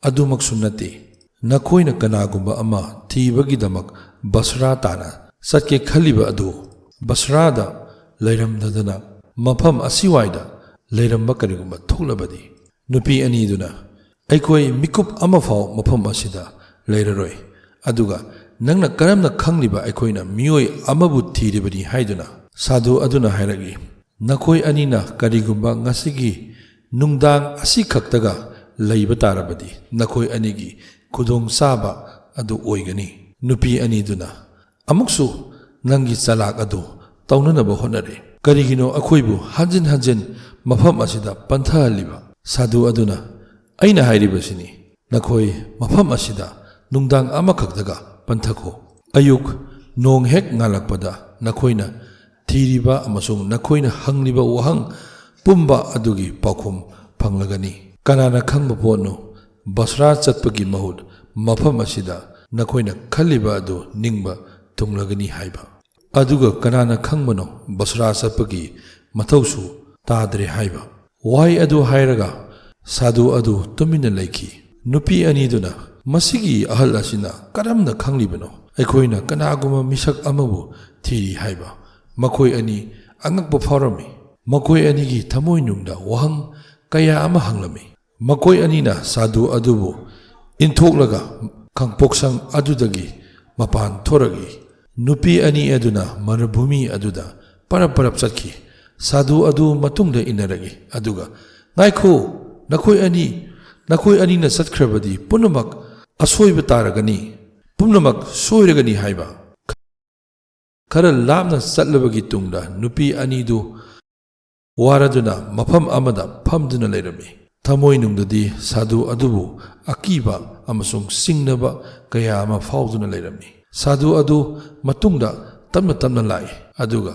ꯑꯗꯨꯃꯛꯁꯨ ꯅꯠꯇꯦ꯫ ꯅꯈꯣꯏꯅ ꯀꯅꯥꯒꯨꯝꯕ ꯑꯃ ꯊꯤꯕꯒꯤꯗꯃꯛ ꯕꯁꯔꯥ ꯇꯥꯅ ꯆꯠꯀꯦ ꯈꯜꯂꯤꯕ ꯑꯗꯨ ꯕꯁꯔꯥꯗ ꯂꯩꯔꯝꯗꯗꯅ ꯃꯐꯝ ꯑꯁꯤꯋꯥꯏꯗ ꯂꯩꯔꯝꯕ ꯀꯔꯤꯒꯨꯝꯕ ꯊꯣꯛꯂꯕꯗꯤ? ꯅꯨꯄꯤ ꯑꯅꯤꯗꯨꯅ ꯑꯩꯈꯣꯏ ꯃꯤꯀꯨꯞ ꯑꯃꯐꯥꯎ ꯃꯐꯝ ꯑꯁꯤꯗ ꯂꯩꯔꯔꯣꯏ꯫ ꯑꯗꯨꯒ ꯅꯪꯅ ꯀꯔꯝꯅ ꯈꯪꯂꯤꯕ ꯑꯩꯈꯣꯏꯅ ꯃꯤꯑꯣꯏ ꯑꯃꯕꯨ ꯊꯤꯔꯤꯕꯅꯤ ꯍꯥꯏꯗꯨꯅ? ꯁꯥꯗꯨ ꯑꯗꯨꯅ ꯍꯥꯏꯔꯛꯏ ꯅꯈꯣꯏ ꯑꯅꯤꯅ ꯀꯔꯤꯒꯨꯝꯕ ꯉꯁꯤꯒꯤ ꯅꯨꯡꯗꯥꯡ ꯑꯁꯤꯈꯛꯇꯒ ꯂꯩꯕ ꯇꯥꯔꯕꯗꯤ ꯅꯈꯣꯏ ꯑꯅꯤꯒꯤ ꯈꯨꯗꯣꯡꯆꯥꯕ ꯑꯗꯨ ꯑꯣꯏꯒꯅꯤ꯫ ꯅꯨꯄꯤ ꯑꯅꯤꯗꯨꯅ ꯑꯃꯨꯛꯁꯨ ꯅꯪꯒꯤ ꯆꯂꯥꯛ ꯑꯗꯨ ꯇꯧꯅꯅꯕ ꯍꯣꯠꯅꯔꯦ꯫ ꯀꯔꯤꯒꯤꯅꯣ ꯑꯩꯈꯣꯏꯕꯨ ꯍꯟꯖꯤꯟ ꯃꯐꯝ ꯑꯁꯤꯗ ꯄꯟꯊꯍꯜꯂꯤꯕ? ꯁꯥꯗꯨ ꯑꯗꯨꯅ ꯑꯩꯅ ꯍꯥꯏꯔꯤꯕꯁꯤꯅꯤ Nakoi mafam asida nungdang amakagdaga panthako. Ayuk nong hek ngalakpada nakoina thiriba amasung nakoina hangliba wahang pumba adugi pakhum phanglagani. Kanana khangba ponu Basra chatpagi mahut mafam asida nakoina khaliba adu ningba tunglagani haiba. Aduga kanana khangmano Basra chatpagi mathausu tadre haiba. Wai adu hairaga sadhu adu tumina laiki. Nupi aniduna masigi ahal asina karamna khanglibano. Aikoina kanaguma misak amabu thiri haiba. Makoi ani angakpa pharami. Makoi anigi thamoi nungda wahang kaya ama hanglami. Makoi anina sadhu adubu inthoklaga khangpoksang adudagi mapan thoragi. Nupi ani aduna marabhumi aduda parap chatki. Sadhu adu matungda inaragi. Aduga ngaikho nakoi ani na satkrabadi punamak asoiba taragani. Punamak soiragani haiba. Khara lamna satlabagi tungda nupi anidu waraduna mafam amada phamduna leirami. Thamoi nungdadi sadhu adubu akiba amasung singnaba kaya ama fauduna leirami. Sadhu adu matungda tamna lai. Aduga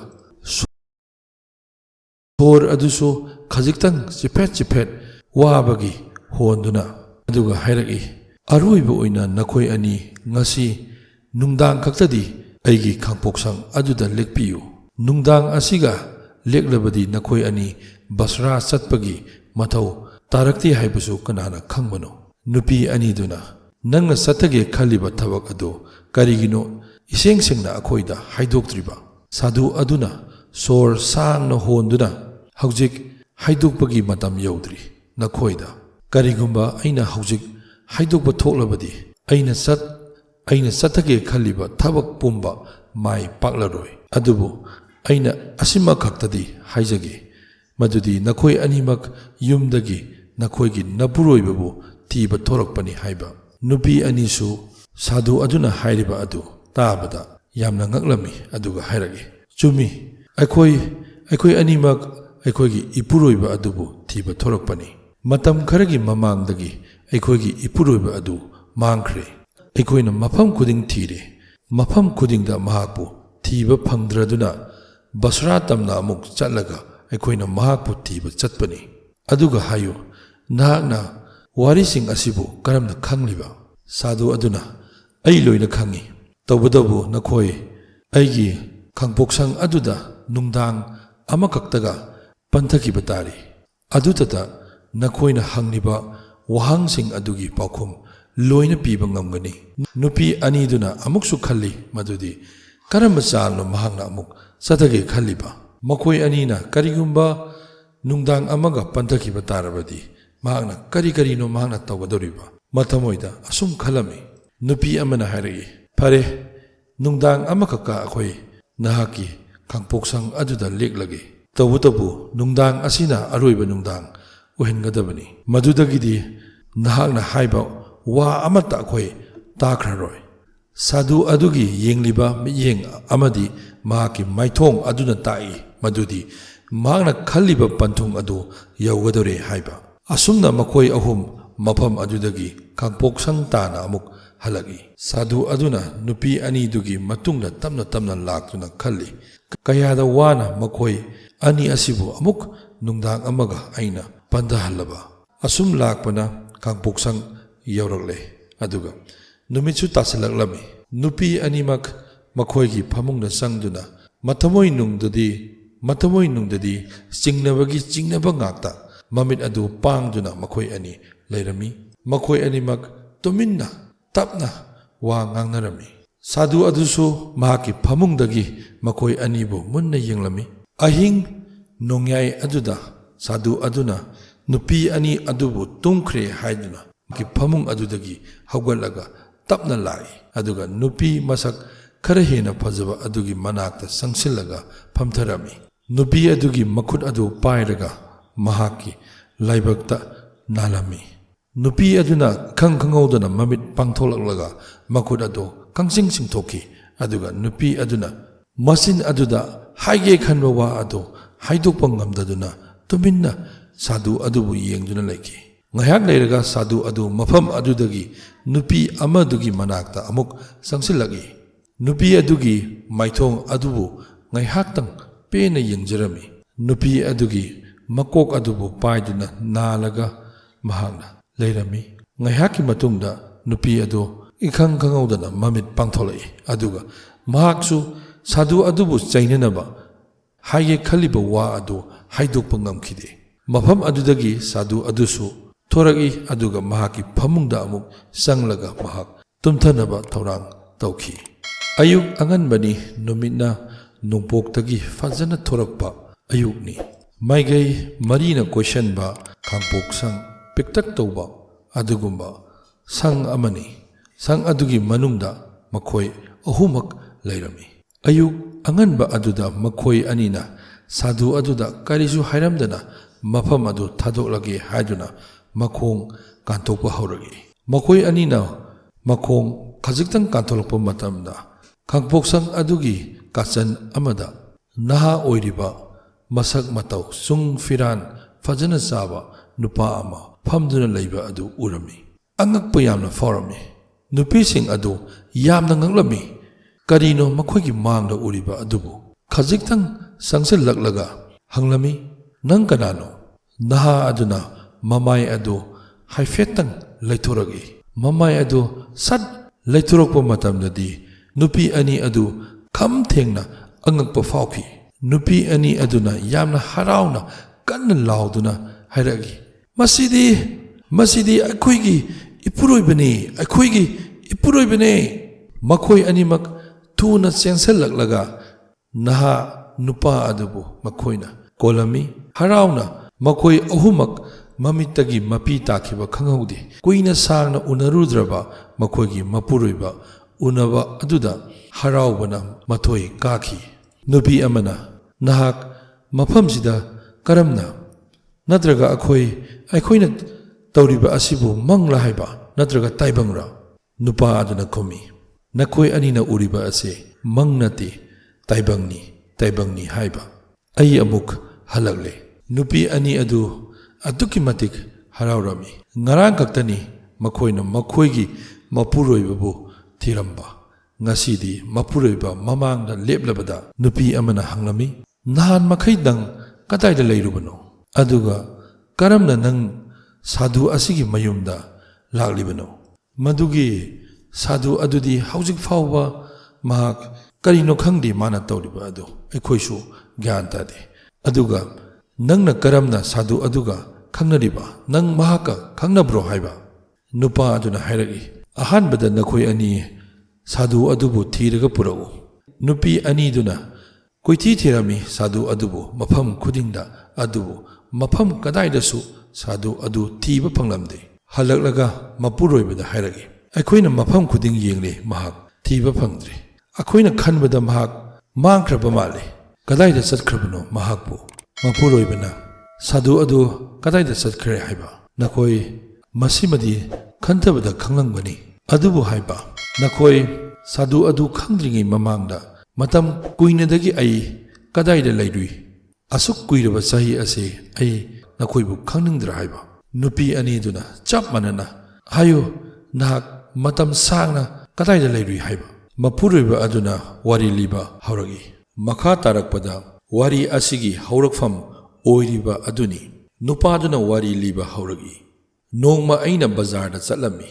sor adusu khajiktang chipet wabagi honduna. Aduga hairagi aruiba oina nakoi ani ngasi nungdang kaktadi aigi khangpoksang aduda lekpiyu. Nungdang asiga leklabadi nakoi ani Basra chatpagi mathau tarakti haibasu kanana khangmano. Nupi aniduna nangna satage khaliba thabak adu karigino iseng sengna akhoida haidoktriba. Sadhu aduna sor sangna honduna haujik haidokpagi matam yaudri nakhoida. Karigumba aina haujik haidokpa thoklabadi aina satage khaliba thabak pumba mai paklaroi. Adubu aina asima khaktadi haijage madudi nakoi animak yumdagi nakhoigi napuroibabu tiba thorakpani haiba. Nupi anisu sadhu aduna hairiba adu tabada yamna ngaklami. Aduga hairagi chumi aikoi animak aikhoigi ipuroiba adubu tiba thorakpani. Matam kharagi mamangdagi aikhoigi ipuroiba adu mangkhre. Aikoina mafam khuding thire. Mafam khudingda mahakpu thiba phangdraduna Basra tamna amuk chatlaga aikoina mahakpu thiba chatpani. Aduga hayu nahakna warising asibu karamna khangliba. Sadhu aduna ai loina khangi. Tawbadabu nakhoi aigi khangpoksang aduda nungdang amakaktaga panthakiba tari. Adutata nakhoina hangliba wahangsing adugi paukhum loina piba ngamgani. Nupi aniduna amuksu khalli madudi karamba chalno mahangna amuk satage khalliba. Makoi anina karigumba nungdang amaga panthakiba tarabadi mahangna karino mahangna tawgadoriba. Mathamoida asum khalami. Nupi amana hairagi phare nungdang amakaka akhoi nahaki khangpoksang aduda leklage. Tawutabu nungdang asina aroiba nungdang uhengadabani. Madudagidi nahakna haiba wa amata akhoi takhraroi. Sadhu adugi yengliba miyeng amadi mahaki maithong aduna tai madudi mahakna khalliba panthung adu yaugadore haiba. Asumna makhoi ahum mafam adudagi khangpoksang tana amuk halagi. Sadhu aduna nupi anidugi matungda tamna laktuna khalli. Kayada wana makhoi ani asibu amuk nungdang amaga aina pandahallaba. Asum lakpana khangpoksang yaurakle. Aduga numitsu tasalaklami. Nupi animak makhoigi phamungda sangduna mathamoi nungdadi chingnaba ngakta mamit adu pangduna makhoi ani leirami. Makhoi animak tuminna tapna wa ngangnarami. Sadhu adusu mahaki phamungdagi makhoi anibu munna yenglami. Ahing nongyai aduda sadhu aduna nupi ani adubu tungkhre haiduna ki phamung adudagi haugatlaga tapna lai. Aduga nupi masak khara hena phajaba adugi manakta sangsillaga phamtharami. Nupi adugi makhut adu pairaga mahaki laibakta nalami. Nupi aduna khanghaudana mamit pangtholaklaga makhut adu kangsing thoki. Aduga nupi aduna masin aduda haige khanba wa adu haidokpa ngamdaduna tuminna sadhu adubu yengduna laiki. Ngahak leiraga sadu adu mafam adudagi nupi amadugi manakta amuk sangsilagi. Nupi adugi maithong adubu ngahak pena yengjarami. Nupi adugi makok adubu paiduna nalaga mahakna leirami. Ngahaki matungda nupi adu ikhang khangaudana mamit pangtholai aduga mahaksu sadu adubu chainanaba haye khaliba wa adu haidokpa ngamkhide. Mafam adudagi sadu adusu thoragi aduga mahaki phamungda amuk sanglaga mahak tumthanaba thorang tawkhi. Ayuk anganbani numina nungpoktagi fazana thorakpa ayukni. Maigai marina question ba khangpok sang piktak tawba adugumba sang amani. Sang adugi manungda makhoi ahumak leirami. Ayuk anganba aduda makhoi anina sadu aduda karisu hairamdana mafam adu thadoklage haiduna makhong kantokpa hauragi. Makhoi anina makhong khajiktang kantolakpa matamda khangpok sang adugi kachan amada naha oiriba masak matau sung firan fajana saba nupa ama phamduna leiba adu urami. Angakpa yamna faurami. Nupising adu yamna nganglami. Karino makhoigi mangda uriba adubu khajiktang sangsillaklaga hanglami nang kanano. Naha aduna mamai adu haifetang leithoragi. Mamai adu sat leithorokpa matamdadi nupi ani adu kham thengna angakpa faukhi. Nupi ani aduna yamna harauna kanna lauduna hairagi. Masidi akhoigi ipuroibani akhoigi ipuroibane. Makhoi animak tuna chensallaklaga naha nupa adubu makhoina kolami harauna makhoi ahumak mamitagi mapi takhiba khanghaudi. Kuina sangna unarudraba makhoigi mapuroiba unaba aduda haraubana mathoi kakhi. Nupi amana nahak mafamsida karamna natraga akhoina tawriba asibu mangla haiba natraga taibangra. Nupa aduna khomi nakhoi anina uriba ase mangnati taibangni haiba. Ai amuk halakle. Nupi ani adu aduki matik haraurami. Ngarang kaktani makhoina makhoigi mapuroibabu thiramba. Ngasidi mapuroiba mamangda leplabada nupi amana hanglami. Nahan makhaidang kataida leirubano. Aduga karamna nang sadu asigi mayumda laklibano. Madugi sadu adudi haujik fauba mahak karino khangdi mana tawriba adu aikhoisu gyan tade. Aduga nangna karamna sadu aduga khangnariba nang mahaka khangnabro haiba. Nupa aduna hairagi. Ahanbada nakhoi ani sadu adubu thiraga purau. Nupi ani duna koithi thirami sadu adubu mafam khudingda adubu mafam kadaidasu sadu adu thiba phanglamde. Halaklaga mapuroibada hairagi. Aikhoina mafam khuding yengle mahak thiba phangdre. Akhoina khanbada mahak mangkhraba male. Kadaida chatkrabano mahakbu mapuroibana sadu adu kadaida chatkhre haiba. Nakhoi masimadi khantabada khanglangbani adubu haiba. Nakhoi sadu adu khangdringi mamangda matam kuinadagi ai kadaida leirui. Asuk kuiraba sahi ase ai nakhoibu khangningdra haiba. Nupi ani duna chap manana hayo nahak matam sangna kadaida leirui haiba. Mapuroiba aduna wari liba hauragi. Makha tarakpada wari asigi haurakfam oiriba aduni. Nupa aduna wari liba hauragi. Nongma aina bazarda chatlami.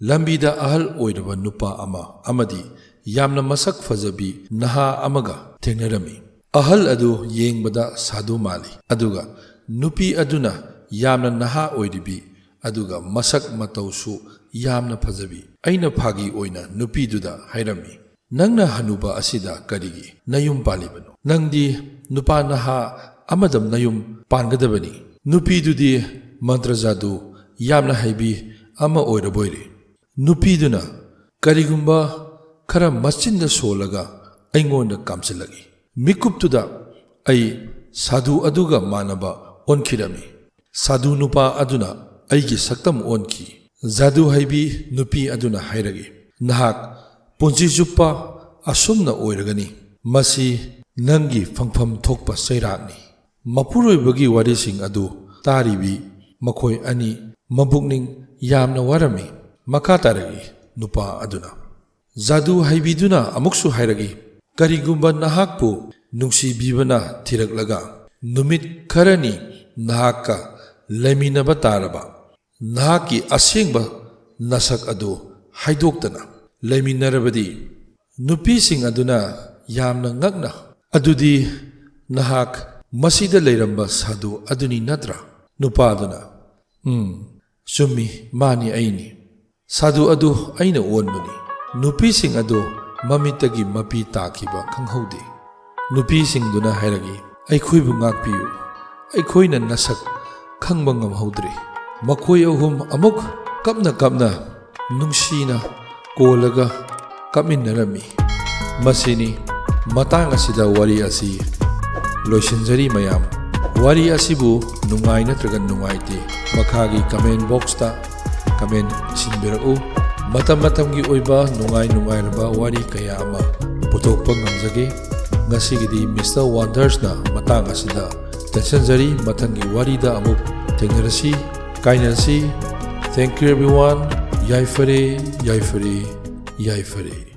Lambida ahal oiraba nupa ama amadi yamna masak fajabi naha amaga thengnarami. Ahal adu yengbada sadu mali. Aduga nupi aduna yamna naha oiribi aduga masak matausu yamna fajabi. Aina phagi oina nupi duda hairami. Nangna hanuba asida karigi nayum palibano. Nangdi nupa naha amadam nayum pangadabani. Nupi dudi mantrajadu yamna haibi ama oiraboire. Nupi duna karigumba khara machinda solaga aingonda kamsilagi. Mikuptuda ai sadu aduga manaba onkhirami. Sadu nupa aduna aigi saktam onki. Zadu haibi nupi aduna hairagi. Nahak punji juppa asumna oiragani. Masi nangi fangfam thokpa sairakni. Mapuroibagi warising adu taribi makhoi ani ꯃꯕꯨꯛꯅꯤꯡ ꯌꯥꯝꯅ ꯋꯥꯔꯝꯃꯤ꯫ ꯃꯈꯥ ꯇꯥꯔꯛꯏ ꯅꯨꯄꯥ ꯑꯗꯨꯅ, ꯖꯥꯗꯨ ꯍꯩꯕꯤꯗꯨꯅ ꯑꯃꯨꯛꯁꯨ ꯍꯥꯏꯔꯛꯏ, ꯀꯔꯤꯒꯨꯝꯕ ꯅꯍꯥꯛꯄꯨ ꯅꯨꯡꯁꯤꯕꯤꯕꯅ ꯊꯤꯔꯛꯂꯒ ꯅꯨꯃꯤꯠ ꯈꯔꯅꯤ ꯅꯍꯥꯛꯀ ꯂꯩꯃꯤꯟꯅꯕ ꯇꯥꯔꯕ ꯅꯍꯥꯛꯀꯤ ꯑꯁꯦꯡꯕ ꯅꯁꯛ ꯑꯗꯨ ꯍꯥꯏꯗꯣꯛꯇꯅ ꯂꯩꯃꯤꯟꯅꯔꯕꯗꯤ ꯅꯨꯄꯤꯁꯤꯡ ꯑꯗꯨꯅ ꯌꯥꯝꯅ ꯉꯛꯅ, ꯑꯗꯨꯗꯤ ꯅꯍꯥꯛ ꯃꯁꯤꯗ ꯂꯩꯔꯝꯕ ꯁꯥꯗꯨ ꯑꯗꯨꯅꯤ ꯅꯠꯇ꯭ꯔꯥ? ꯅꯨꯄꯥꯗꯨꯅ, ꯆꯨꯝꯃꯤ, ꯃꯥꯅꯤ, ꯑꯩꯅꯤ꯫ ꯁꯥꯗꯨ ꯑꯗꯨ ꯑꯩꯅ ꯑꯣꯟꯕꯅꯤ꯫ ꯅꯨꯄꯤꯁꯤꯡ ꯑꯗꯨ ꯃꯃꯤꯠꯇꯒꯤ ꯃꯄꯤ ꯇꯥꯈꯤꯕ ꯈꯪꯍꯧꯗꯦ꯫ ꯅꯨꯄꯤꯁꯤꯡꯗꯨꯅ ꯍꯥꯏꯔꯛꯏ, ꯑꯩꯈꯣꯏꯕꯨ ꯉꯥꯛꯄꯤꯌꯨ, ꯑꯩꯈꯣꯏꯅ ꯅꯁꯛ ꯈꯪꯕ ꯉꯝꯍꯧꯗ꯭ꯔꯦ꯫ ꯃꯈꯣꯏ ꯑꯍꯨꯝ ꯑꯃꯨꯛ ꯀꯞꯅ ꯀꯞꯅ ꯅꯨꯡꯁꯤꯅ ꯀꯣꯜꯂꯒ ꯀꯞꯃꯤꯟꯅꯔꯝꯃꯤ꯫ ꯃꯁꯤꯅꯤ ꯃꯇꯥꯡ ꯑꯁꯤꯗ ꯋꯥꯔꯤ ꯑꯁꯤ ꯂꯣꯏꯁꯤꯟꯖꯔꯤ ꯃꯌꯥꯝ꯫ ꯋꯥꯔꯤ ꯑꯁꯤꯕꯨ ꯅꯨꯡꯉꯥꯏ ꯅꯠꯇ꯭ꯔꯒ ꯅꯨꯡꯉꯥꯏꯇꯦ ꯃꯈꯥꯒꯤ ꯀꯃꯦꯟ ꯕꯣꯛꯁꯇ ꯀꯃꯦꯟ ꯁꯤꯟꯕꯤꯔꯛꯎ꯫ ꯃꯇꯝ ꯃꯇꯝꯒꯤ ꯑꯣꯏꯕ ꯅꯨꯡꯉꯥꯏ ꯅꯨꯡꯉꯥꯏꯔꯕ ꯋꯥꯔꯤ ꯀꯌꯥ ꯑꯃ ꯄꯨꯊꯣꯛꯄ ꯉꯝꯖꯒꯦ꯫ ꯉꯁꯤꯒꯤꯗꯤ ꯃꯤꯁꯇꯔ ꯋꯥꯟꯗꯔꯁꯅ ꯃꯇꯥꯡ ꯑꯁꯤꯗ ꯇꯦꯟꯁꯟꯖꯔꯤ꯫ ꯃꯊꯪꯒꯤ ꯋꯥꯔꯤꯗ ꯑꯃꯨꯛ ꯊꯦꯡꯅꯔꯁꯤ, ꯀꯥꯏꯅꯔꯁꯤ꯫ Thank you ꯑꯦꯚ꯭ꯔꯤꯋꯥꯟ꯫ ꯌꯥꯏꯐꯔꯦ, ꯌꯥꯏꯐꯔꯦ, ꯌꯥꯏꯐꯔꯦ꯫